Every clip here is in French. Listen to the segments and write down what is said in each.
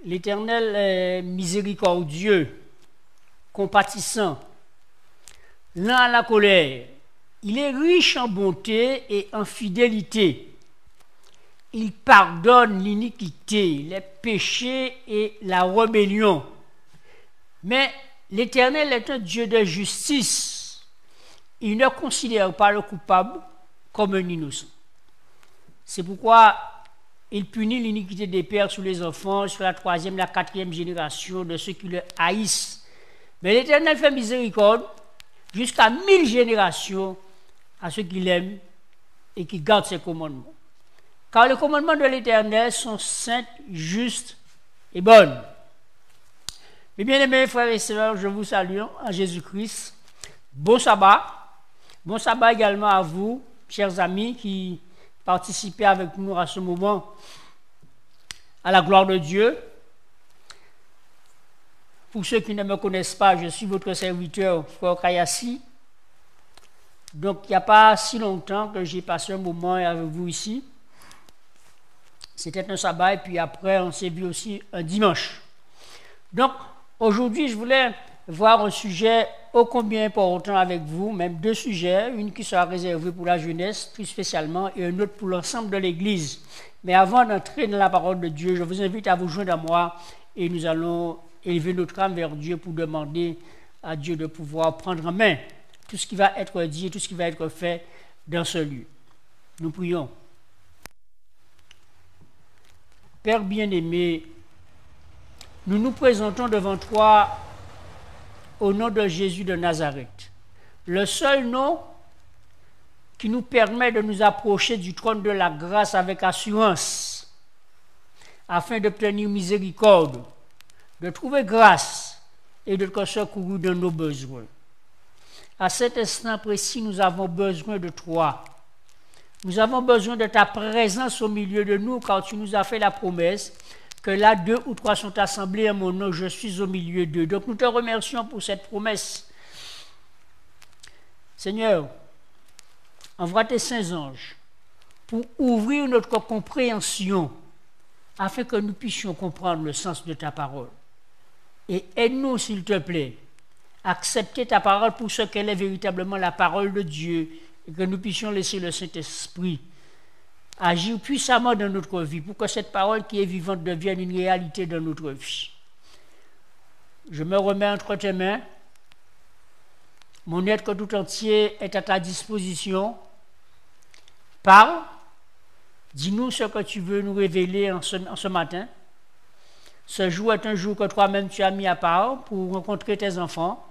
L'Éternel est miséricordieux, compatissant, lent à la colère. Il est riche en bonté et en fidélité. Il pardonne l'iniquité, les péchés et la rébellion. Mais l'Éternel est un Dieu de justice. Il ne considère pas le coupable comme un innocent. C'est pourquoi il punit l'iniquité des pères sur les enfants, sur la troisième, la quatrième génération de ceux qui le haïssent. Mais l'Éternel fait miséricorde jusqu'à 1000 générations à ceux qui l'aiment et qui gardent ses commandements. Car les commandements de l'Éternel sont saints, justes et bonnes. Mes bien-aimés frères et sœurs, je vous salue en Jésus-Christ. Bon sabbat. Bon sabbat également à vous, chers amis, qui participez avec nous à ce moment à la gloire de Dieu. Pour ceux qui ne me connaissent pas, je suis votre serviteur, Frère Kayassi. Donc, il n'y a pas si longtemps que j'ai passé un moment avec vous ici. C'était un sabbat et puis après, on s'est vu aussi un dimanche. Donc, aujourd'hui, je voulais voir un sujet ô combien important avec vous, même deux sujets, une qui sera réservée pour la jeunesse, plus spécialement, et une autre pour l'ensemble de l'Église. Mais avant d'entrer dans la parole de Dieu, je vous invite à vous joindre à moi et nous allons élever notre âme vers Dieu pour demander à Dieu de pouvoir prendre en main tout ce qui va être dit et tout ce qui va être fait dans ce lieu. Nous prions. Père bien-aimé, nous nous présentons devant toi au nom de Jésus de Nazareth, le seul nom qui nous permet de nous approcher du trône de la grâce avec assurance, afin d'obtenir miséricorde, de trouver grâce et de te secourir dans nos besoins. À cet instant précis, nous avons besoin de toi. Nous avons besoin de ta présence au milieu de nous, car tu nous as fait la promesse que là, 2 ou 3 sont assemblés en mon nom, je suis au milieu d'eux. Donc nous te remercions pour cette promesse. Seigneur, envoie tes saints anges pour ouvrir notre compréhension afin que nous puissions comprendre le sens de ta parole. Et aide-nous, s'il te plaît, à accepter ta parole pour ce qu'elle est véritablement la parole de Dieu et que nous puissions laisser le Saint-Esprit agir puissamment dans notre vie pour que cette parole qui est vivante devienne une réalité dans notre vie. Je me remets entre tes mains. Mon être tout entier est à ta disposition. Parle. Dis-nous ce que tu veux nous révéler en ce matin. Ce jour est un jour que toi-même tu as mis à part pour rencontrer tes enfants.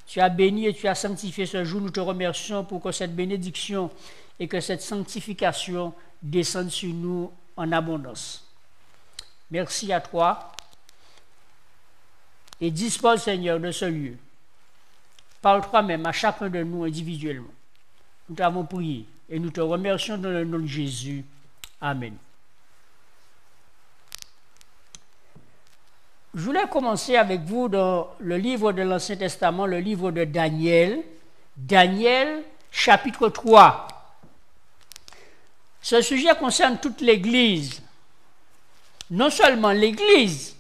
Tu as béni et tu as sanctifié ce jour. Nous te remercions pour que cette bénédiction et que cette sanctification descendent sur nous en abondance. Merci à toi. Et dispose, Seigneur, de ce lieu. Parle toi-même à chacun de nous individuellement. Nous t'avons prié et nous te remercions dans le nom de Jésus. Amen. Je voulais commencer avec vous dans le livre de l'Ancien Testament, le livre de Daniel. Daniel, chapitre 3. Ce sujet concerne toute l'Église. Non seulement l'Église,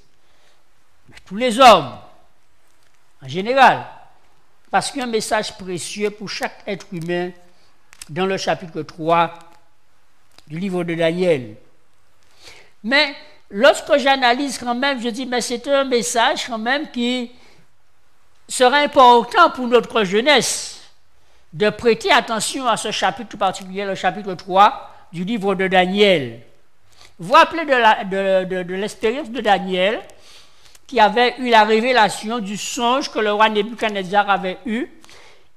mais tous les hommes, en général. Parce qu'il y a un message précieux pour chaque être humain dans le chapitre 3 du livre de Daniel. Mais lorsque j'analyse quand même, je dis, mais c'est un message quand même qui sera important pour notre jeunesse, de prêter attention à ce chapitre particulier, le chapitre 3 du livre de Daniel. Vous vous rappelez de l'expérience de Daniel, qui avait eu la révélation du songe que le roi Nebuchadnezzar avait eu.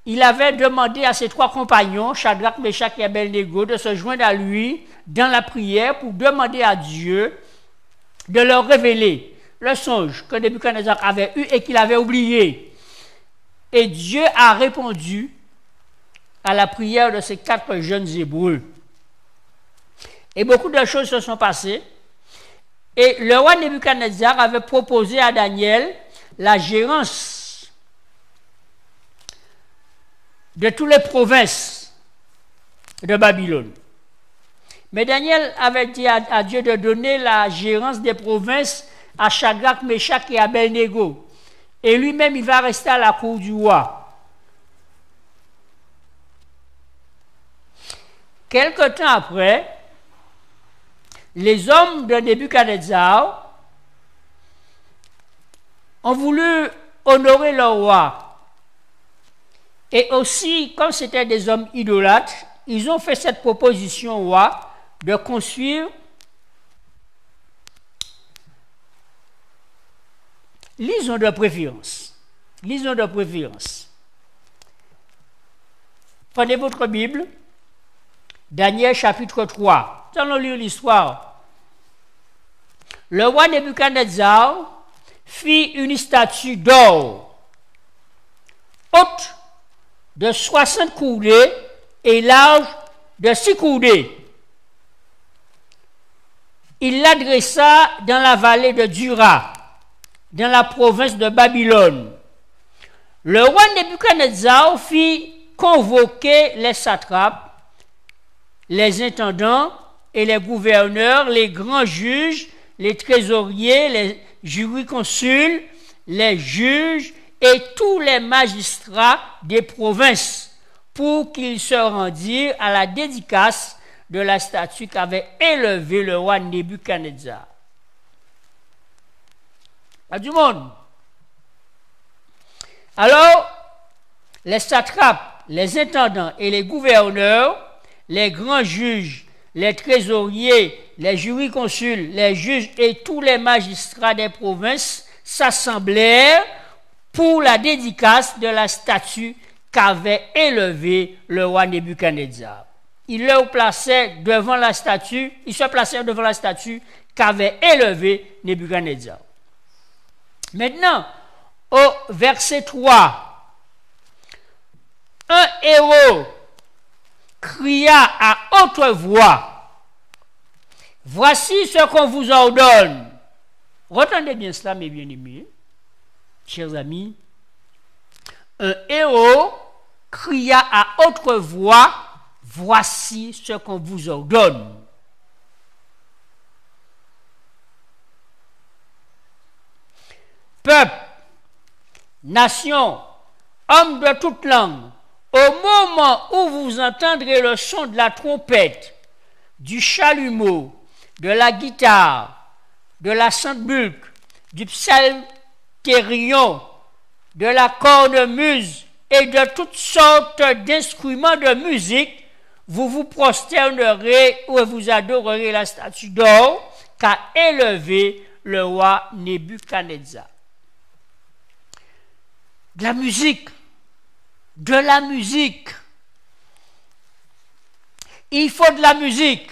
Il avait demandé à ses 3 compagnons, Shadrach, Meshach et Abednego, de se joindre à lui dans la prière pour demander à Dieu de leur révéler le songe que Nebuchadnezzar avait eu et qu'il avait oublié. Et Dieu a répondu à la prière de ces 4 jeunes Hébreux. Et beaucoup de choses se sont passées. Et le roi Nebuchadnezzar avait proposé à Daniel la gérance de toutes les provinces de Babylone. Mais Daniel avait dit à Dieu de donner la gérance des provinces à Shadrach, Meshach et Abednego. Et lui-même, il va rester à la cour du roi. Quelque temps après, les hommes de Nebuchadnezzar ont voulu honorer le roi. Et aussi, comme c'était des hommes idolâtres, ils ont fait cette proposition au roi de construire lisons de préférence. Lisons de préférence. Prenez votre Bible, Daniel chapitre 3. Nous allons lire l'histoire. Le roi Nebuchadnezzar fit une statue d'or, haute de 60 coudées et large de 6 coudées. Il l'adressa dans la vallée de Dura, dans la province de Babylone. Le roi Nebuchadnezzar fit convoquer les satrapes, les intendants et les gouverneurs, les grands juges, les trésoriers, les jurisconsuls, les juges et tous les magistrats des provinces pour qu'ils se rendirent à la dédicace de la statue qu'avait élevée le roi Nebuchadnezzar. Pas du monde. Alors, les satrapes, les intendants et les gouverneurs, les grands juges, les trésoriers, les jurisconsuls, les juges et tous les magistrats des provinces s'assemblèrent pour la dédicace de la statue qu'avait élevée le roi Nebuchadnezzar. Ils se placèrent devant la statue qu'avait élevée Nebuchadnezzar. Maintenant, au verset 3, un héros cria à haute voix, « Voici ce qu'on vous ordonne. » Retenez bien cela, mes bien-aimés, chers amis. Un héros cria à haute voix, « Voici ce qu'on vous ordonne. » Peuple, nation, hommes de toute langue, au moment où vous entendrez le son de la trompette, du chalumeau, de la guitare, de la sandbulque, du psalterion, de la cornemuse et de toutes sortes d'instruments de musique, vous vous prosternerez ou vous adorerez la statue d'or qu'a élevée le roi Nebuchadnezzar. De la musique. De la musique. Il faut de la musique.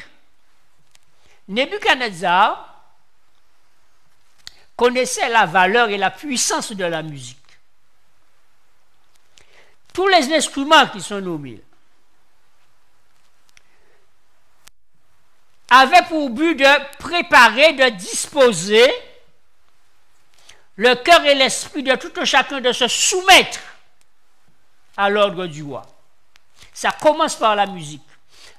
Nebuchadnezzar connaissait la valeur et la puissance de la musique. Tous les instruments qui sont nommés avaient pour but de préparer, de disposer le cœur et l'esprit de tout un chacun de se soumettre à l'ordre du roi. Ça commence par la musique.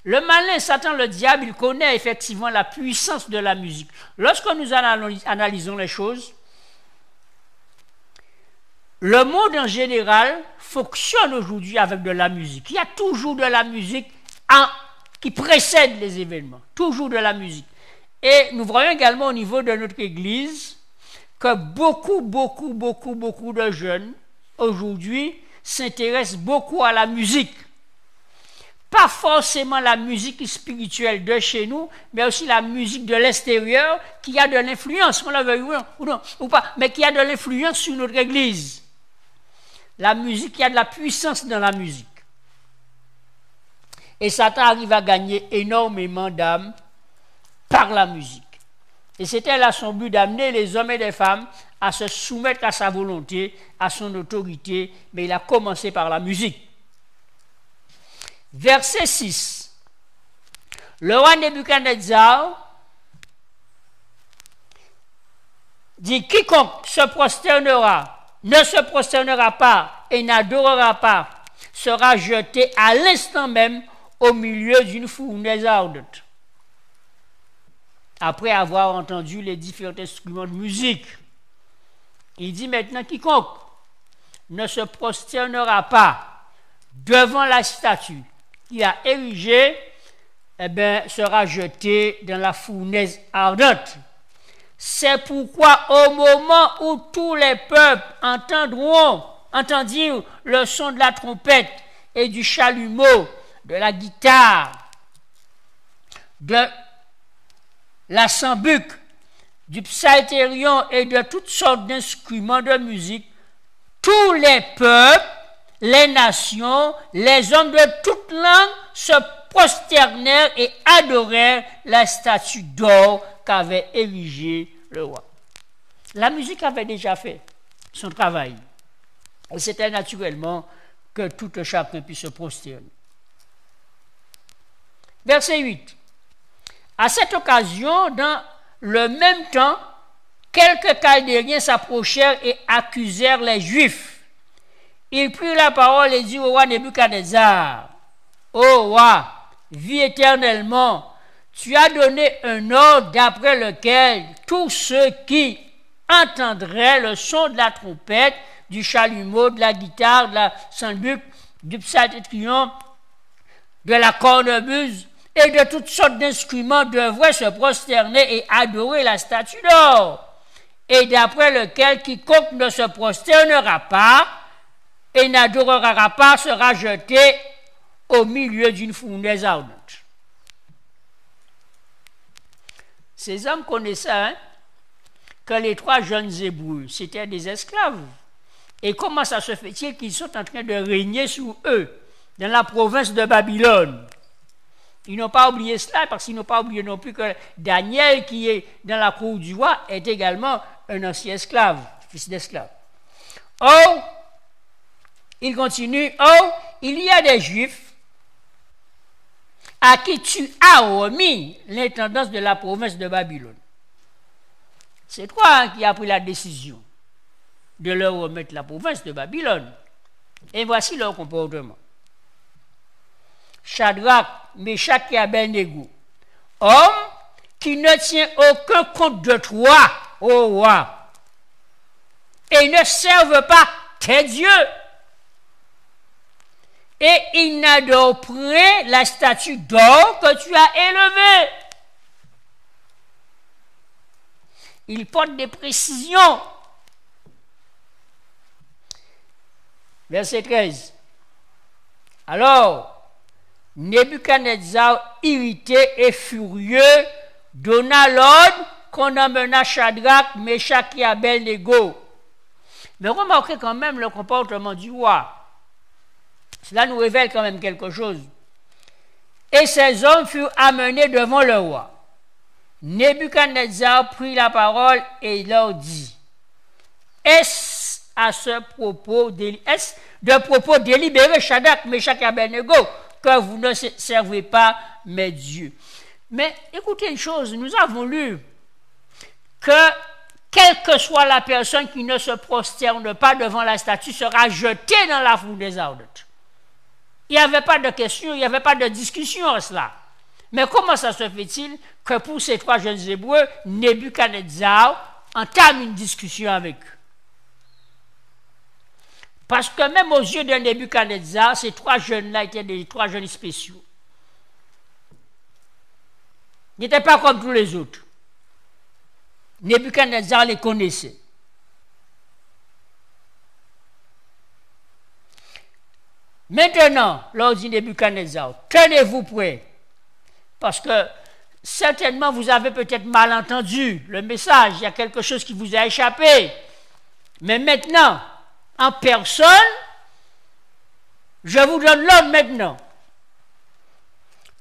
Le malin, Satan, le diable, il connaît effectivement la puissance de la musique. Lorsque nous analysons les choses, le monde en général fonctionne aujourd'hui avec de la musique. Il y a toujours de la musique qui précède les événements. Toujours de la musique. Et nous voyons également au niveau de notre Église que beaucoup de jeunes aujourd'hui s'intéressent beaucoup à la musique. Pas forcément la musique spirituelle de chez nous, mais aussi la musique de l'extérieur qui a de l'influence, on la veut ou pas, mais qui a de l'influence sur notre Église. La musique, il y a de la puissance dans la musique. Et Satan arrive à gagner énormément d'âmes par la musique. Et c'était là son but d'amener les hommes et les femmes à se soumettre à sa volonté, à son autorité, mais il a commencé par la musique. Verset 6. Le roi Nebuchadnezzar dit « Quiconque se prosternera, ne se prosternera pas et n'adorera pas, sera jeté à l'instant même au milieu d'une fournaise ardente. » après avoir entendu les différents instruments de musique. Il dit maintenant, quiconque ne se prosternera pas devant la statue qu'il a érigée, eh bien, sera jeté dans la fournaise ardente. C'est pourquoi au moment où tous les peuples entendirent le son de la trompette et du chalumeau, de la guitare, de la sambuc, du psalterion et de toutes sortes d'instruments de musique, tous les peuples, les nations, les hommes de toute langue se prosternèrent et adorèrent la statue d'or qu'avait érigée le roi. La musique avait déjà fait son travail. Et c'était naturellement que tout chacun puisse se prosterner. Verset 8. À cette occasion, dans le même temps, quelques Chaldéens s'approchèrent et accusèrent les Juifs. Ils prirent la parole et dirent au roi Nebuchadnezzar, « Ô roi, vis éternellement, tu as donné un ordre d'après lequel tous ceux qui entendraient le son de la trompette, du chalumeau, de la guitare, de la sambuc, du psalterion, de la cornemuse et de toutes sortes d'instruments devraient se prosterner et adorer la statue d'or, et d'après lequel quiconque ne se prosternera pas et n'adorera pas sera jeté au milieu d'une fournaise ardente. » Ces hommes connaissaient que les 3 jeunes Hébreux, c'étaient des esclaves. Et comment ça se fait-il qu'ils sont en train de régner sous eux, dans la province de Babylone? Ils n'ont pas oublié cela, parce qu'ils n'ont pas oublié non plus que Daniel, qui est dans la cour du roi, est également un ancien esclave, fils d'esclave. Or, il continue, il y a des Juifs à qui tu as remis l'intendance de la province de Babylone. C'est toi qui as pris la décision de leur remettre la province de Babylone. Et voici leur comportement. Shadrach, Meshach et Abednego, homme qui ne tient aucun compte de toi, ô roi, et ne servent pas tes dieux, et ils n'adorent point la statue d'or que tu as élevée. Ils portent des précisions. Verset 13. Alors, Nebuchadnezzar, irrité et furieux, donna l'ordre qu'on emmena Shadrach, Meshach et Abednego. Mais remarquez quand même le comportement du roi. Cela nous révèle quand même quelque chose. Et ces hommes furent amenés devant le roi. Nebuchadnezzar prit la parole et leur dit, est-ce de propos délibérés, Shadrach, Meshach et Abednego, que vous ne servez pas mes dieux? Mais écoutez une chose, nous avons lu que quelle que soit la personne qui ne se prosterne pas devant la statue sera jetée dans la fournaise ardente. Il n'y avait pas de question, il n'y avait pas de discussion à cela. Mais comment ça se fait-il que pour ces 3 jeunes Hébreux, Nebuchadnezzar entame une discussion avec eux? Parce que même aux yeux de Nebuchadnezzar, ces 3 jeunes-là étaient des 3 jeunes spéciaux. Ils n'étaient pas comme tous les autres. Nebuchadnezzar les connaissait. Maintenant, leur dit Nebuchadnezzar, tenez-vous prêts, parce que certainement vous avez peut-être mal entendu le message, il y a quelque chose qui vous a échappé. Mais maintenant, en personne, je vous donne l'ordre maintenant.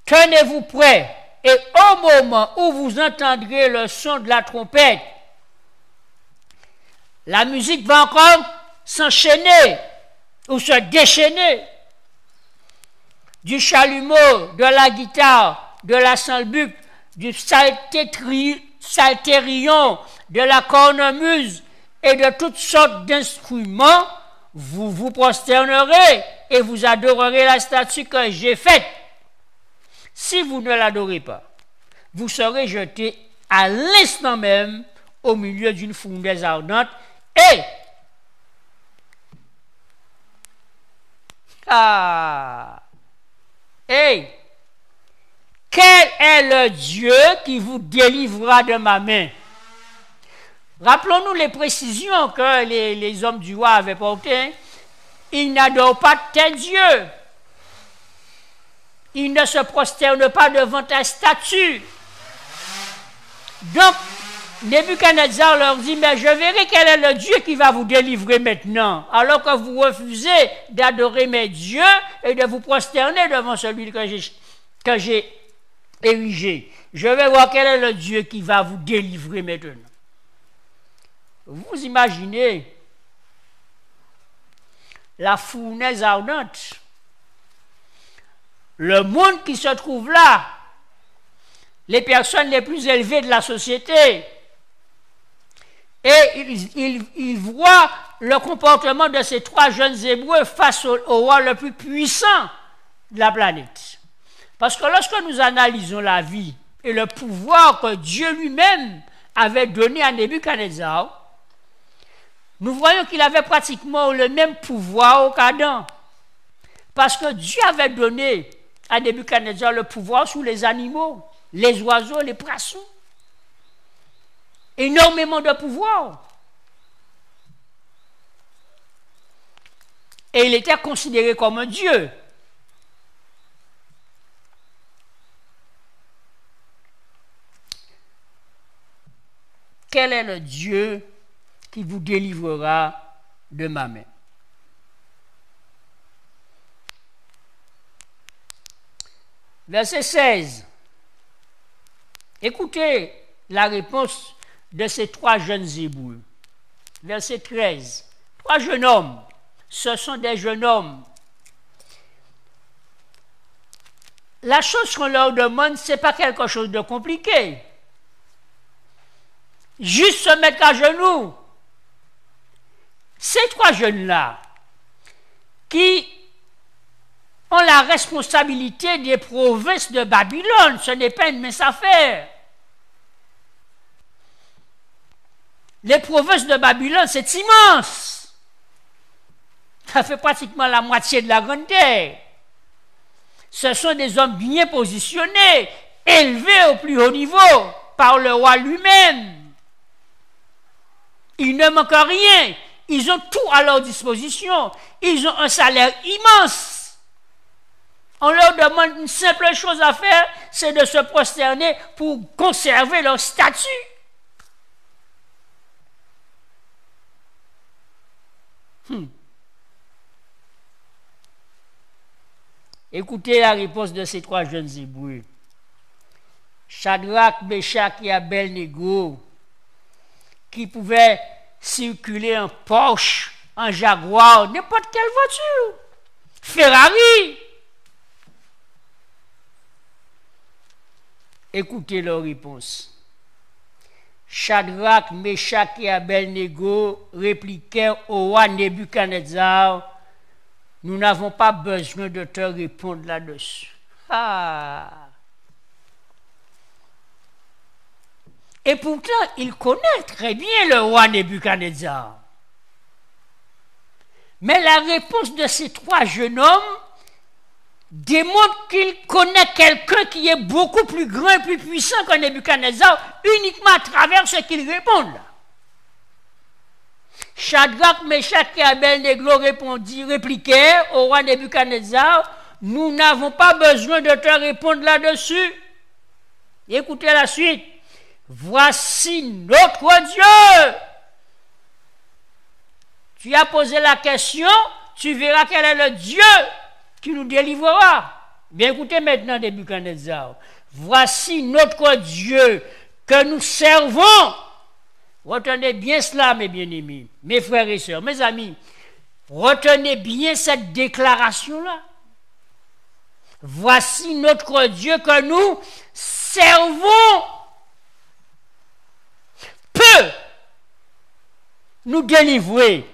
Tenez-vous prêts, et au moment où vous entendrez le son de la trompette, la musique va encore s'enchaîner ou se déchaîner. Du chalumeau, de la guitare, de la sambuc, du psalterion, de la cornemuse et de toutes sortes d'instruments, vous vous prosternerez et vous adorerez la statue que j'ai faite. Si vous ne l'adorez pas, vous serez jetés à l'instant même au milieu d'une fournaise ardente et quel est le Dieu qui vous délivrera de ma main? Rappelons-nous les précisions que les hommes du roi avaient portées. Ils n'adorent pas tel Dieu. Ils ne se prosternent pas devant ta statue. Donc, Nebuchadnezzar leur dit, mais je verrai quel est le Dieu qui va vous délivrer maintenant, alors que vous refusez d'adorer mes dieux et de vous prosterner devant celui que j'ai érigé. Je vais voir quel est le Dieu qui va vous délivrer maintenant. Vous imaginez la fournaise ardente, le monde qui se trouve là, les personnes les plus élevées de la société, et ils voient le comportement de ces trois jeunes Hébreux face au roi le plus puissant de la planète. Parce que lorsque nous analysons la vie et le pouvoir que Dieu lui-même avait donné à Nebuchadnezzar, nous voyons qu'il avait pratiquement le même pouvoir qu'Adam. Parce que Dieu avait donné à Nebuchadnezzar le pouvoir sur les animaux, les oiseaux, les poissons. Énormément de pouvoir. Et il était considéré comme un Dieu. Quel est le Dieu qui vous délivrera de ma main? Verset 16. Écoutez la réponse de ces trois jeunes Hébreux. Verset 13. Trois jeunes hommes. Ce sont des jeunes hommes. La chose qu'on leur demande, ce n'est pas quelque chose de compliqué. Juste se mettre à genoux. Ces trois jeunes-là, qui ont la responsabilité des provinces de Babylone, ce n'est pas une mince affaire. Les provinces de Babylone, c'est immense. Ça fait pratiquement la moitié de la grande terre. Ce sont des hommes bien positionnés, élevés au plus haut niveau par le roi lui-même. Il ne manque rien. Ils ont tout à leur disposition. Ils ont un salaire immense. On leur demande une simple chose à faire, c'est de se prosterner pour conserver leur statut. Écoutez la réponse de ces trois jeunes Hébreux. Shadrach, Meshach et Abednego, qui pouvaient circuler en Porsche, en Jaguar, n'importe quelle voiture, Ferrari. Écoutez leur réponse. Shadrach, Meshach et Abednego répliquèrent au roi Nebuchadnezzar, nous n'avons pas besoin de te répondre là-dessus. Et pourtant, il connaît très bien le roi Nebuchadnezzar. Mais la réponse de ces trois jeunes hommes démontre qu'il connaît quelqu'un qui est beaucoup plus grand et plus puissant que Nebuchadnezzar, uniquement à travers ce qu'ils répondent. Shadrach, Meshach et Abednego répliquèrent au roi Nebuchadnezzar, nous n'avons pas besoin de te répondre là-dessus. Écoutez la suite. Voici notre Dieu. Tu as posé la question, tu verras quel est le Dieu qui nous délivrera. Bien écoutez maintenant Nebuchadnezzar. Voici notre Dieu que nous servons. Retenez bien cela, mes bien-aimés, mes frères et sœurs, mes amis. Retenez bien cette déclaration-là. Voici notre Dieu que nous servons. Peut nous délivrer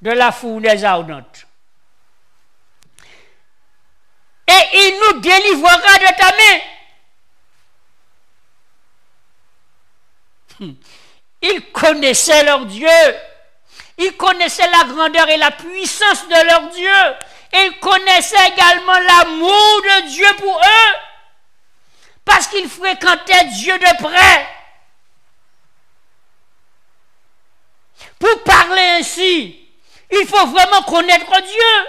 de la fournaise ardente. Et il nous délivrera de ta main. Ils connaissaient leur Dieu. Ils connaissaient la grandeur et la puissance de leur Dieu. Et ils connaissaient également l'amour de Dieu pour eux. Parce qu'ils fréquentaient Dieu de près. Pour parler ainsi, il faut vraiment connaître Dieu.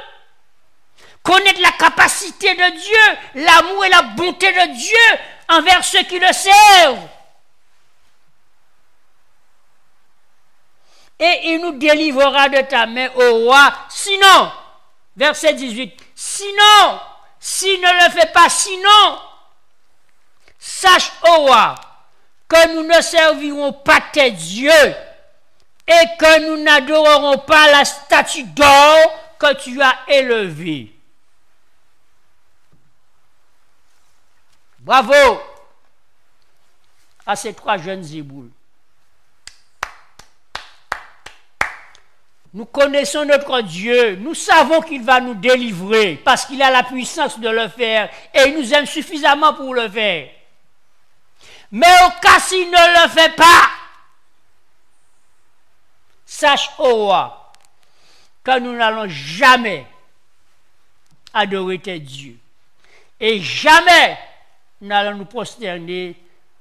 Connaître la capacité de Dieu, l'amour et la bonté de Dieu envers ceux qui le servent. Et il nous délivrera de ta main, ô roi. Sinon, verset 18, sinon, s'il ne le fait pas, sinon, sache, ô roi, que nous ne servirons pas tes dieux et que nous n'adorerons pas la statue d'or que tu as élevée. Bravo à ces trois jeunes Hébreux. Nous connaissons notre Dieu, nous savons qu'il va nous délivrer parce qu'il a la puissance de le faire et il nous aime suffisamment pour le faire. Mais au cas s'il ne le fait pas, sache, ô roi, que nous n'allons jamais adorer tes dieux et jamais nous allons nous prosterner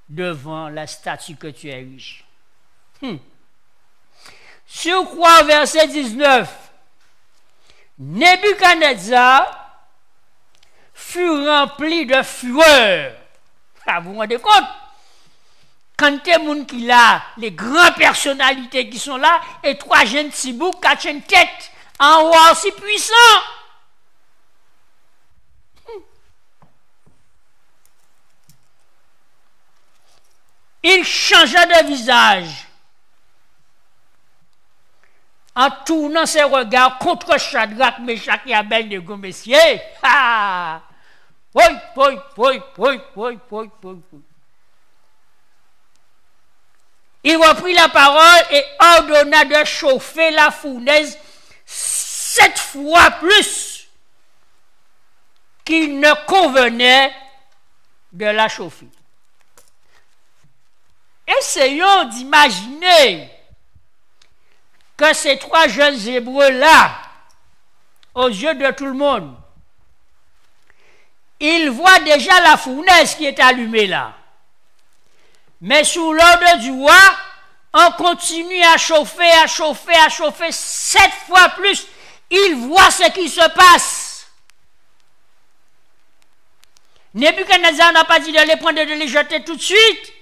devant la statue que tu as érigée. Sur quoi, verset 19, Nebuchadnezzar fut rempli de fureur. Ah, vous vous rendez compte? Quand il y a des gens qui là, les grandes personnalités qui sont là, et trois jeunes tibous, quatre jeunes têtes, en roi aussi puissant. Il changea de visage en tournant ses regards contre Shadrach, Meshach et Abednego, messieurs. Ah! Il reprit la parole et ordonna de chauffer la fournaise 7 fois plus qu'il ne convenait de la chauffer. Essayons d'imaginer que ces trois jeunes Hébreux-là, aux yeux de tout le monde, ils voient déjà la fournaise qui est allumée là. Mais sous l'ordre du roi, on continue à chauffer 7 fois plus. Ils voient ce qui se passe. Nebuchadnezzar n'a pas dit de les prendre et de les jeter tout de suite,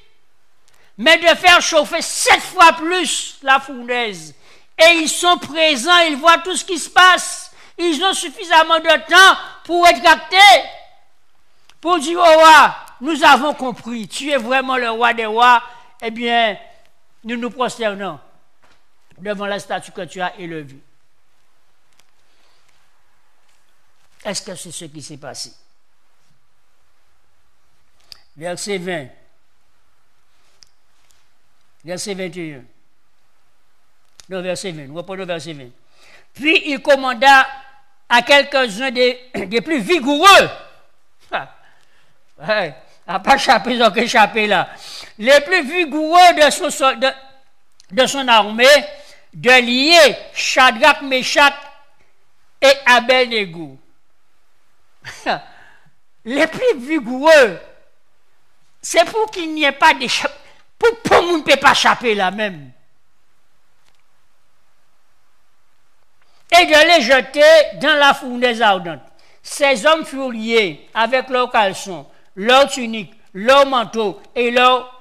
mais de faire chauffer 7 fois plus la fournaise. Et ils sont présents, ils voient tout ce qui se passe. Ils ont suffisamment de temps pour être actés, pour dire au roi, nous avons compris, tu es vraiment le roi des rois, eh bien, nous nous prosternons devant la statue que tu as élevée. Est-ce que c'est ce qui s'est passé? Verset 20. Verset 21. Non, verset 20. Nous reprenons verset 20. Puis il commanda à quelques-uns des plus vigoureux. À pas échapper, donc échapper là. Les plus vigoureux de son armée, de lier Shadrach, Meshach et Abednego. Les plus vigoureux, c'est pour qu'il n'y ait pas d'échappement. Pour qu'on ne peut pas échapper là même. Et de les jeter dans la fournaise ardente. Ces hommes furent liés avec leurs caleçons, leurs tuniques, leurs manteaux et leurs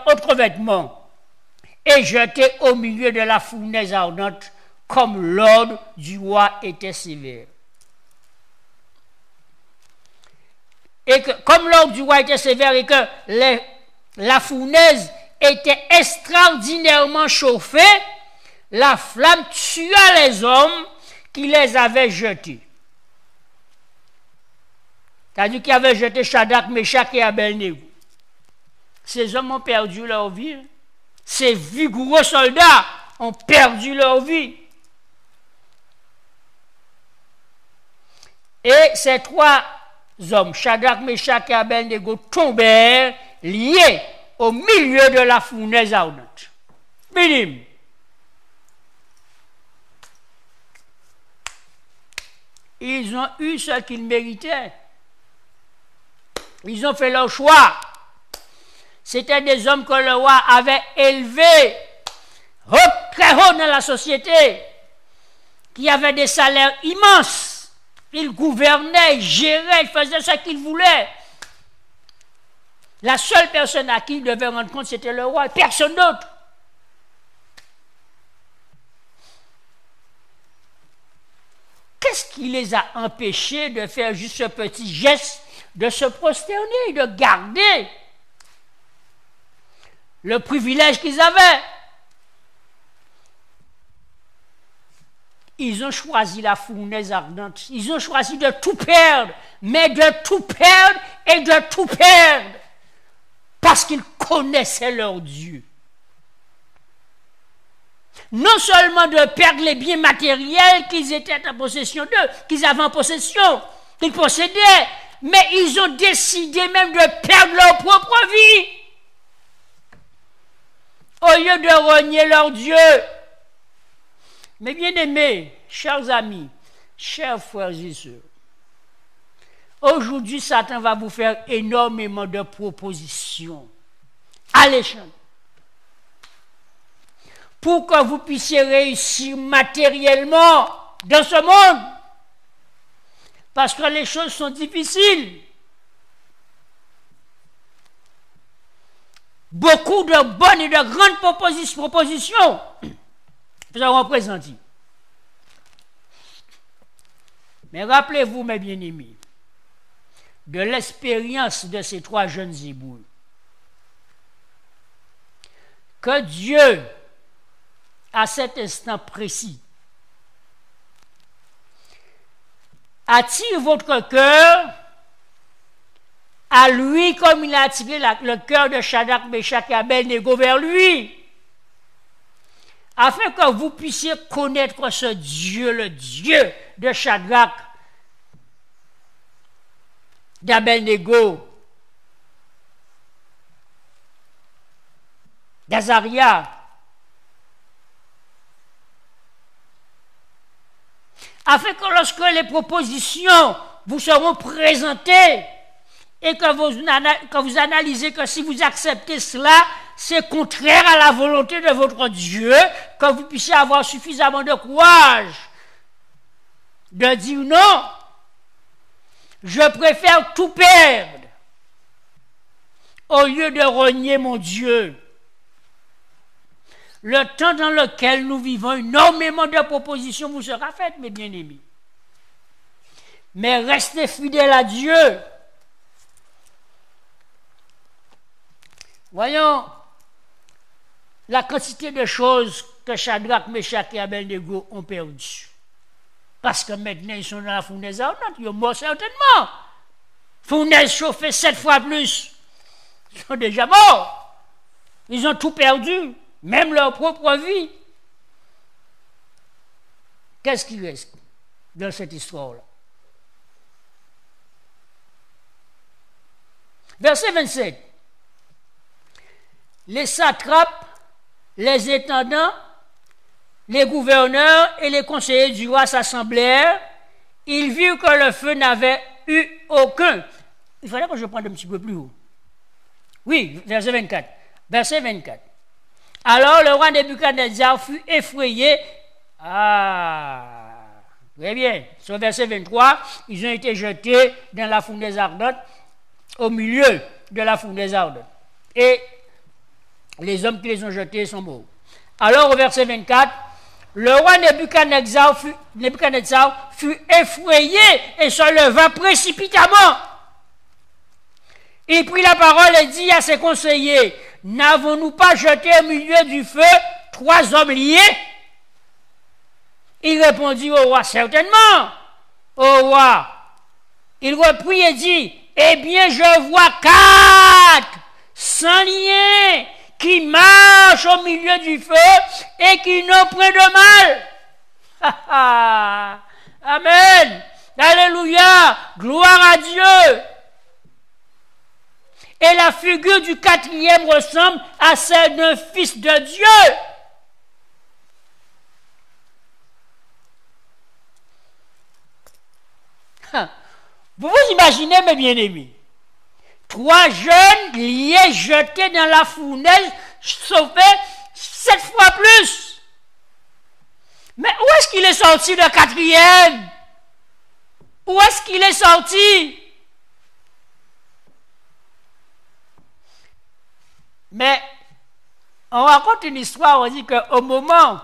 autres vêtements, et jetés au milieu de la fournaise ardente, comme l'ordre du roi était sévère. Et que, comme l'ordre du roi était sévère et que la fournaise était extraordinairement chauffée, la flamme tua les hommes qui les avaient jetés. C'est-à-dire qu'ils avaient jeté Shadrach, Meshach et Abednego. Ces hommes ont perdu leur vie. Ces vigoureux soldats ont perdu leur vie. Et ces trois hommes, Shadrach, Meshach et Abednego, tombèrent liés au milieu de la fournaise ardente. Minime. Ils ont eu ce qu'ils méritaient. Ils ont fait leur choix. C'était des hommes que le roi avait élevés très haut dans la société, qui avaient des salaires immenses. Ils gouvernaient, ils géraient, ils faisaient ce qu'ils voulaient. La seule personne à qui ils devaient rendre compte, c'était le roi, personne d'autre. Qu'est-ce qui les a empêchés de faire juste ce petit geste, de se prosterner, de garder le privilège qu'ils avaient? Ils ont choisi la fournaise ardente. Ils ont choisi de tout perdre, mais de tout perdre et de tout perdre, parce qu'ils connaissaient leur Dieu. Non seulement de perdre les biens matériels qu'ils étaient en possession d'eux, qu'ils avaient en possession, qu'ils possédaient, mais ils ont décidé même de perdre leur propre vie. Au lieu de renier leur Dieu. Mais bien aimés, chers amis, chers frères et sœurs, aujourd'hui Satan va vous faire énormément de propositions alléchantes pour que vous puissiez réussir matériellement dans ce monde. Parce que les choses sont difficiles. Beaucoup de bonnes et de grandes propositions nous avons présentées. Mais rappelez-vous, mes bien-aimés, de l'expérience de ces trois jeunes Hébreux, que Dieu, à cet instant précis, attire votre cœur à lui comme il a attiré le cœur de Shadrach, Meshach et Abednego vers lui, afin que vous puissiez connaître ce Dieu, le Dieu de Shadrach, d'Abednego, d'Azaria, afin que lorsque les propositions vous seront présentées et que vous analysez que si vous acceptez cela, c'est contraire à la volonté de votre Dieu, que vous puissiez avoir suffisamment de courage de dire non, je préfère tout perdre au lieu de renier mon Dieu. Le temps dans lequel nous vivons, énormément de propositions vous sera faites, mes bien-aimés. Mais restez fidèles à Dieu. Voyons la quantité de choses que Shadrach, Meshach et Abednego ont perdues. Parce que maintenant, ils sont dans la fournaise ardente, ils sont morts certainement. Fournaise chauffée 7 fois plus. Ils sont déjà morts. Ils ont tout perdu. Même leur propre vie. Qu'est-ce qui reste dans cette histoire-là? Verset 27. Les satrapes, les intendants, les gouverneurs et les conseillers du roi s'assemblèrent. Ils virent que le feu n'avait eu aucun. Il fallait que je prenne un petit peu plus haut. Oui, verset 24. Verset 24. Alors le roi Nebuchadnezzar fut effrayé. Très bien. Sur verset 23, ils ont été jetés dans la fournaise ardente, au milieu de la fournaise ardente. Et les hommes qui les ont jetés sont morts. Alors au verset 24, le roi Nebuchadnezzar fut effrayé et se leva précipitamment. Il prit la parole et dit à ses conseillers, n'avons-nous pas jeté au milieu du feu 3 hommes liés? Il répondit au roi, certainement, au roi. Il reprit et dit, eh bien je vois 4 sans lien qui marchent au milieu du feu et qui n'ont point de mal. Amen. Alléluia. Gloire à Dieu. Et la figure du quatrième ressemble à celle d'un fils de Dieu. Vous vous imaginez, mes bien-aimés, 3 jeunes liés, jetés dans la fournaise, sauvés 7 fois plus. Mais où est-ce qu'il est sorti le quatrième? Où est-ce qu'il est sorti? Mais on raconte une histoire, on dit qu'au moment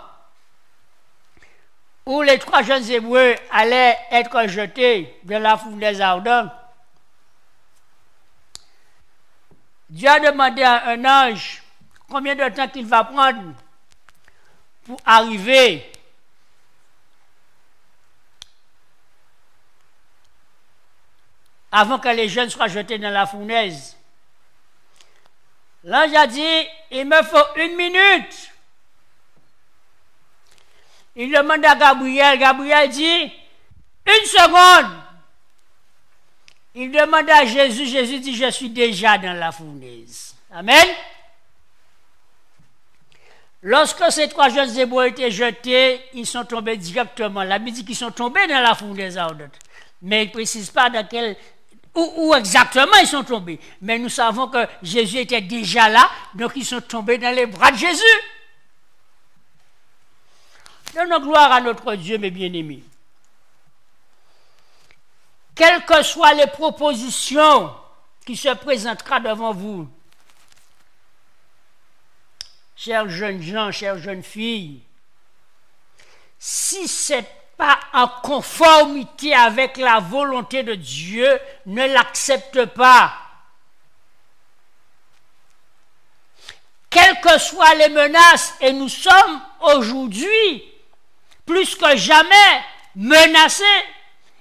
où les 3 jeunes Hébreux allaient être jetés dans la fournaise ardente, Dieu a demandé à un ange combien de temps qu'il va prendre pour arriver avant que les jeunes soient jetés dans la fournaise. L'ange a dit, il me faut 1 minute. Il demande à Gabriel, Gabriel dit, 1 seconde. Il demande à Jésus, Jésus dit, je suis déjà dans la fournaise. Amen. Lorsque ces 3 jeunes Hébreux étaient jetés, ils sont tombés directement. La Bible dit qu'ils sont tombés dans la fournaise ardente. Mais il ne précise pas dans quel, où exactement ils sont tombés. Mais nous savons que Jésus était déjà là, donc ils sont tombés dans les bras de Jésus. Donnons gloire à notre Dieu, mes bien-aimés. Quelles que soient les propositions qui se présenteront devant vous, chers jeunes gens, chères jeunes filles, si ce n'est pas en conformité avec la volonté de Dieu, ne l'accepte pas. Quelles que soient les menaces, et nous sommes aujourd'hui plus que jamais menacés,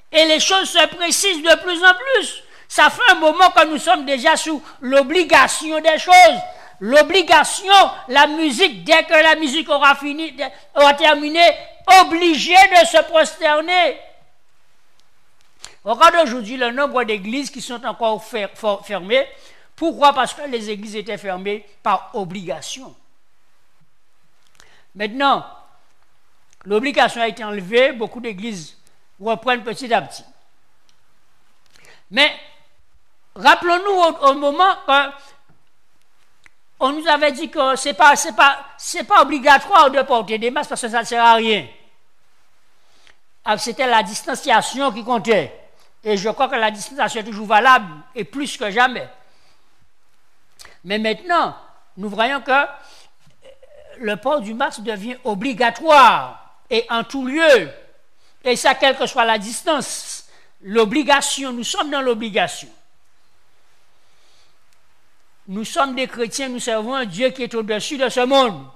et les choses se précisent de plus en plus. Ça fait un moment que nous sommes déjà sous l'obligation des choses. L'obligation, la musique, dès que la musique aura terminé, obligé de se prosterner. Regarde aujourd'hui le nombre d'églises qui sont encore fermées. Pourquoi? Parce que les églises étaient fermées par obligation. Maintenant, l'obligation a été enlevée, beaucoup d'églises reprennent petit à petit. Mais rappelons-nous au moment qu'on nous avait dit que c'est pas obligatoire de porter des masques parce que ça ne sert à rien. C'était la distanciation qui comptait. Et je crois que la distanciation est toujours valable et plus que jamais. Mais maintenant, nous voyons que le port du masque devient obligatoire et en tout lieu. Et ça, quelle que soit la distance, l'obligation, nous sommes dans l'obligation. Nous sommes des chrétiens, nous servons un Dieu qui est au-dessus de ce monde.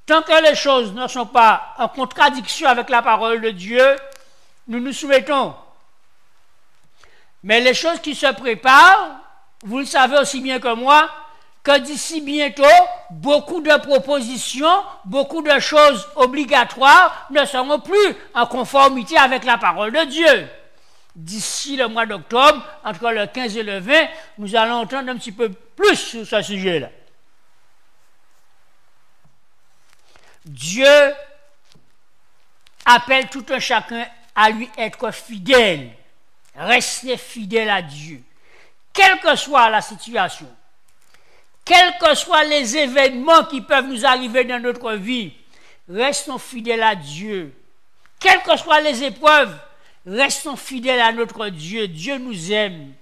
Tant que les choses ne sont pas en contradiction avec la parole de Dieu, nous nous soumettons. Mais les choses qui se préparent, vous le savez aussi bien que moi, que d'ici bientôt, beaucoup de propositions, beaucoup de choses obligatoires ne seront plus en conformité avec la parole de Dieu. D'ici le mois d'octobre, entre le 15 et le 20, nous allons entendre un petit peu plus sur ce sujet-là. Dieu appelle tout un chacun à lui être fidèle. Rester fidèle à Dieu. Quelle que soit la situation, quels que soient les événements qui peuvent nous arriver dans notre vie, restons fidèles à Dieu. Quelles que soient les épreuves, restons fidèles à notre Dieu. Dieu nous aime.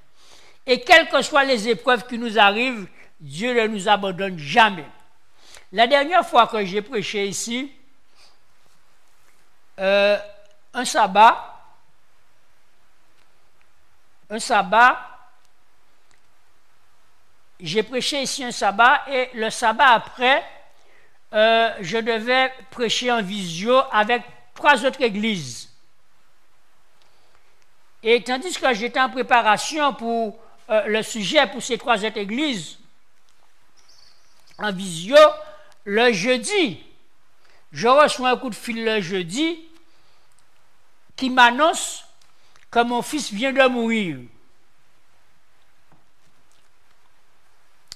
Et quelles que soient les épreuves qui nous arrivent, Dieu ne nous abandonne jamais. La dernière fois que j'ai prêché ici, un sabbat, j'ai prêché ici un sabbat et le sabbat après, je devais prêcher en visio avec 3 autres églises. Et tandis que j'étais en préparation pour le sujet pour ces 3 autres églises, en visio, le jeudi, je reçois un coup de fil le jeudi qui m'annonce que mon fils vient de mourir.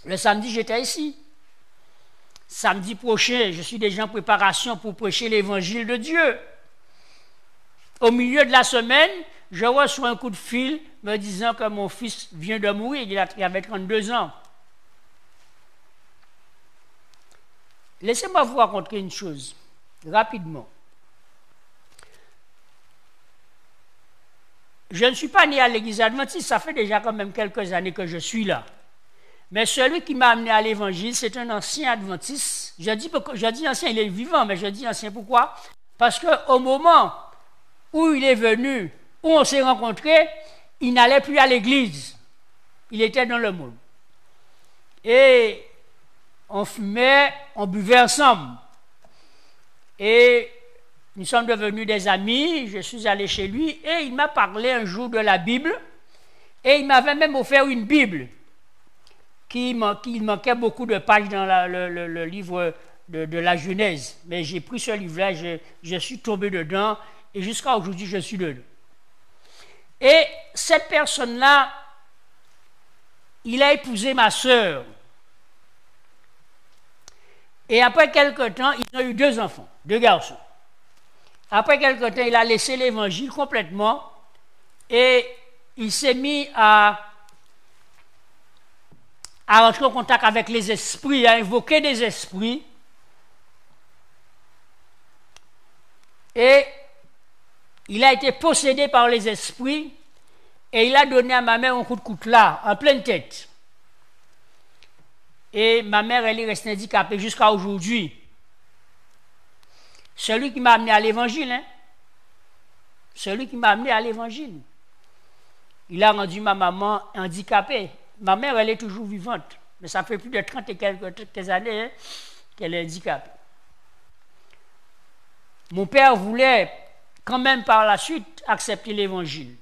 Le samedi, j'étais ici. Samedi prochain, je suis déjà en préparation pour prêcher l'évangile de Dieu. Au milieu de la semaine, je reçois un coup de fil me disant que mon fils vient de mourir, il avait 32 ans. Laissez-moi vous raconter une chose, rapidement. Je ne suis pas né à l'église adventiste, ça fait déjà quand même quelques années que je suis là. Mais celui qui m'a amené à l'évangile, c'est un ancien adventiste. Je dis ancien, il est vivant, mais je dis ancien pourquoi? Parce qu'au moment où il est venu, où on s'est rencontrés, il n'allait plus à l'église. Il était dans le monde. Et on fumait, on buvait ensemble. Et nous sommes devenus des amis, je suis allé chez lui et il m'a parlé un jour de la Bible et il m'avait même offert une Bible qui manquait beaucoup de pages dans le livre de la Genèse. Mais j'ai pris ce livre-là, je suis tombé dedans et jusqu'à aujourd'hui je suis dedans. Et cette personne-là, il a épousé ma sœur. Et après quelque temps, ils ont eu 2 enfants, 2 garçons. Après quelque temps, il a laissé l'évangile complètement et il s'est mis à rentrer en contact avec les esprits, à invoquer des esprits. Et il a été possédé par les esprits et il a donné à ma mère un coup de coutelas en pleine tête. Et ma mère, elle est restée handicapée jusqu'à aujourd'hui. Celui qui m'a amené à l'évangile, hein? Celui qui m'a amené à l'évangile. Il a rendu ma maman handicapée. Ma mère, elle est toujours vivante. Mais ça fait plus de 30 et quelques années hein, qu'elle est handicapée. Mon père voulait quand même par la suite accepter l'évangile.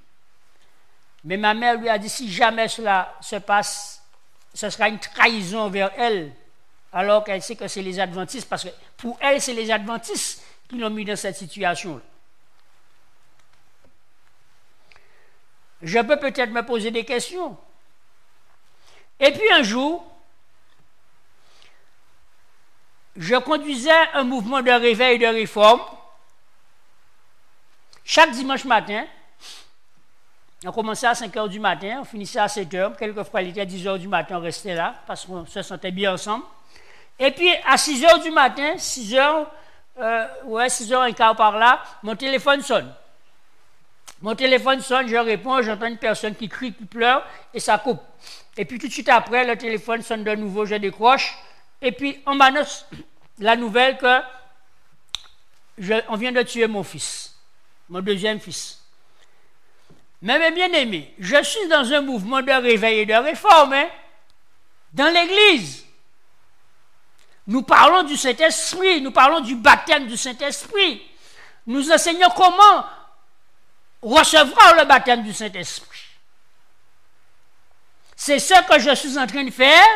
Mais ma mère lui a dit, si jamais cela se passe, ce sera une trahison vers elle, alors qu'elle sait que c'est les adventistes, parce que pour elle, c'est les adventistes qui l'ont mis dans cette situation-là. Je peux peut-être me poser des questions. Et puis un jour, je conduisais un mouvement de réveil et de réforme. Chaque dimanche matin, on commençait à 5 h du matin, on finissait à 7 h. Quelquefois, il était à 10 h du matin, on restait là, parce qu'on se sentait bien ensemble. Et puis, à 6 h du matin, 6 h, 6 h 15 par là, mon téléphone sonne. Mon téléphone sonne, je réponds, j'entends une personne qui crie, qui pleure, et ça coupe. Et puis, tout de suite après, le téléphone sonne de nouveau, je décroche, et puis, on m'annonce la nouvelle que on vient de tuer mon fils, mon 2e fils. Mais mes bien-aimés, je suis dans un mouvement de réveil et de réforme, hein, dans l'Église. Nous parlons du Saint-Esprit, nous parlons du baptême du Saint-Esprit. Nous enseignons comment recevoir le baptême du Saint-Esprit. C'est ce que je suis en train de faire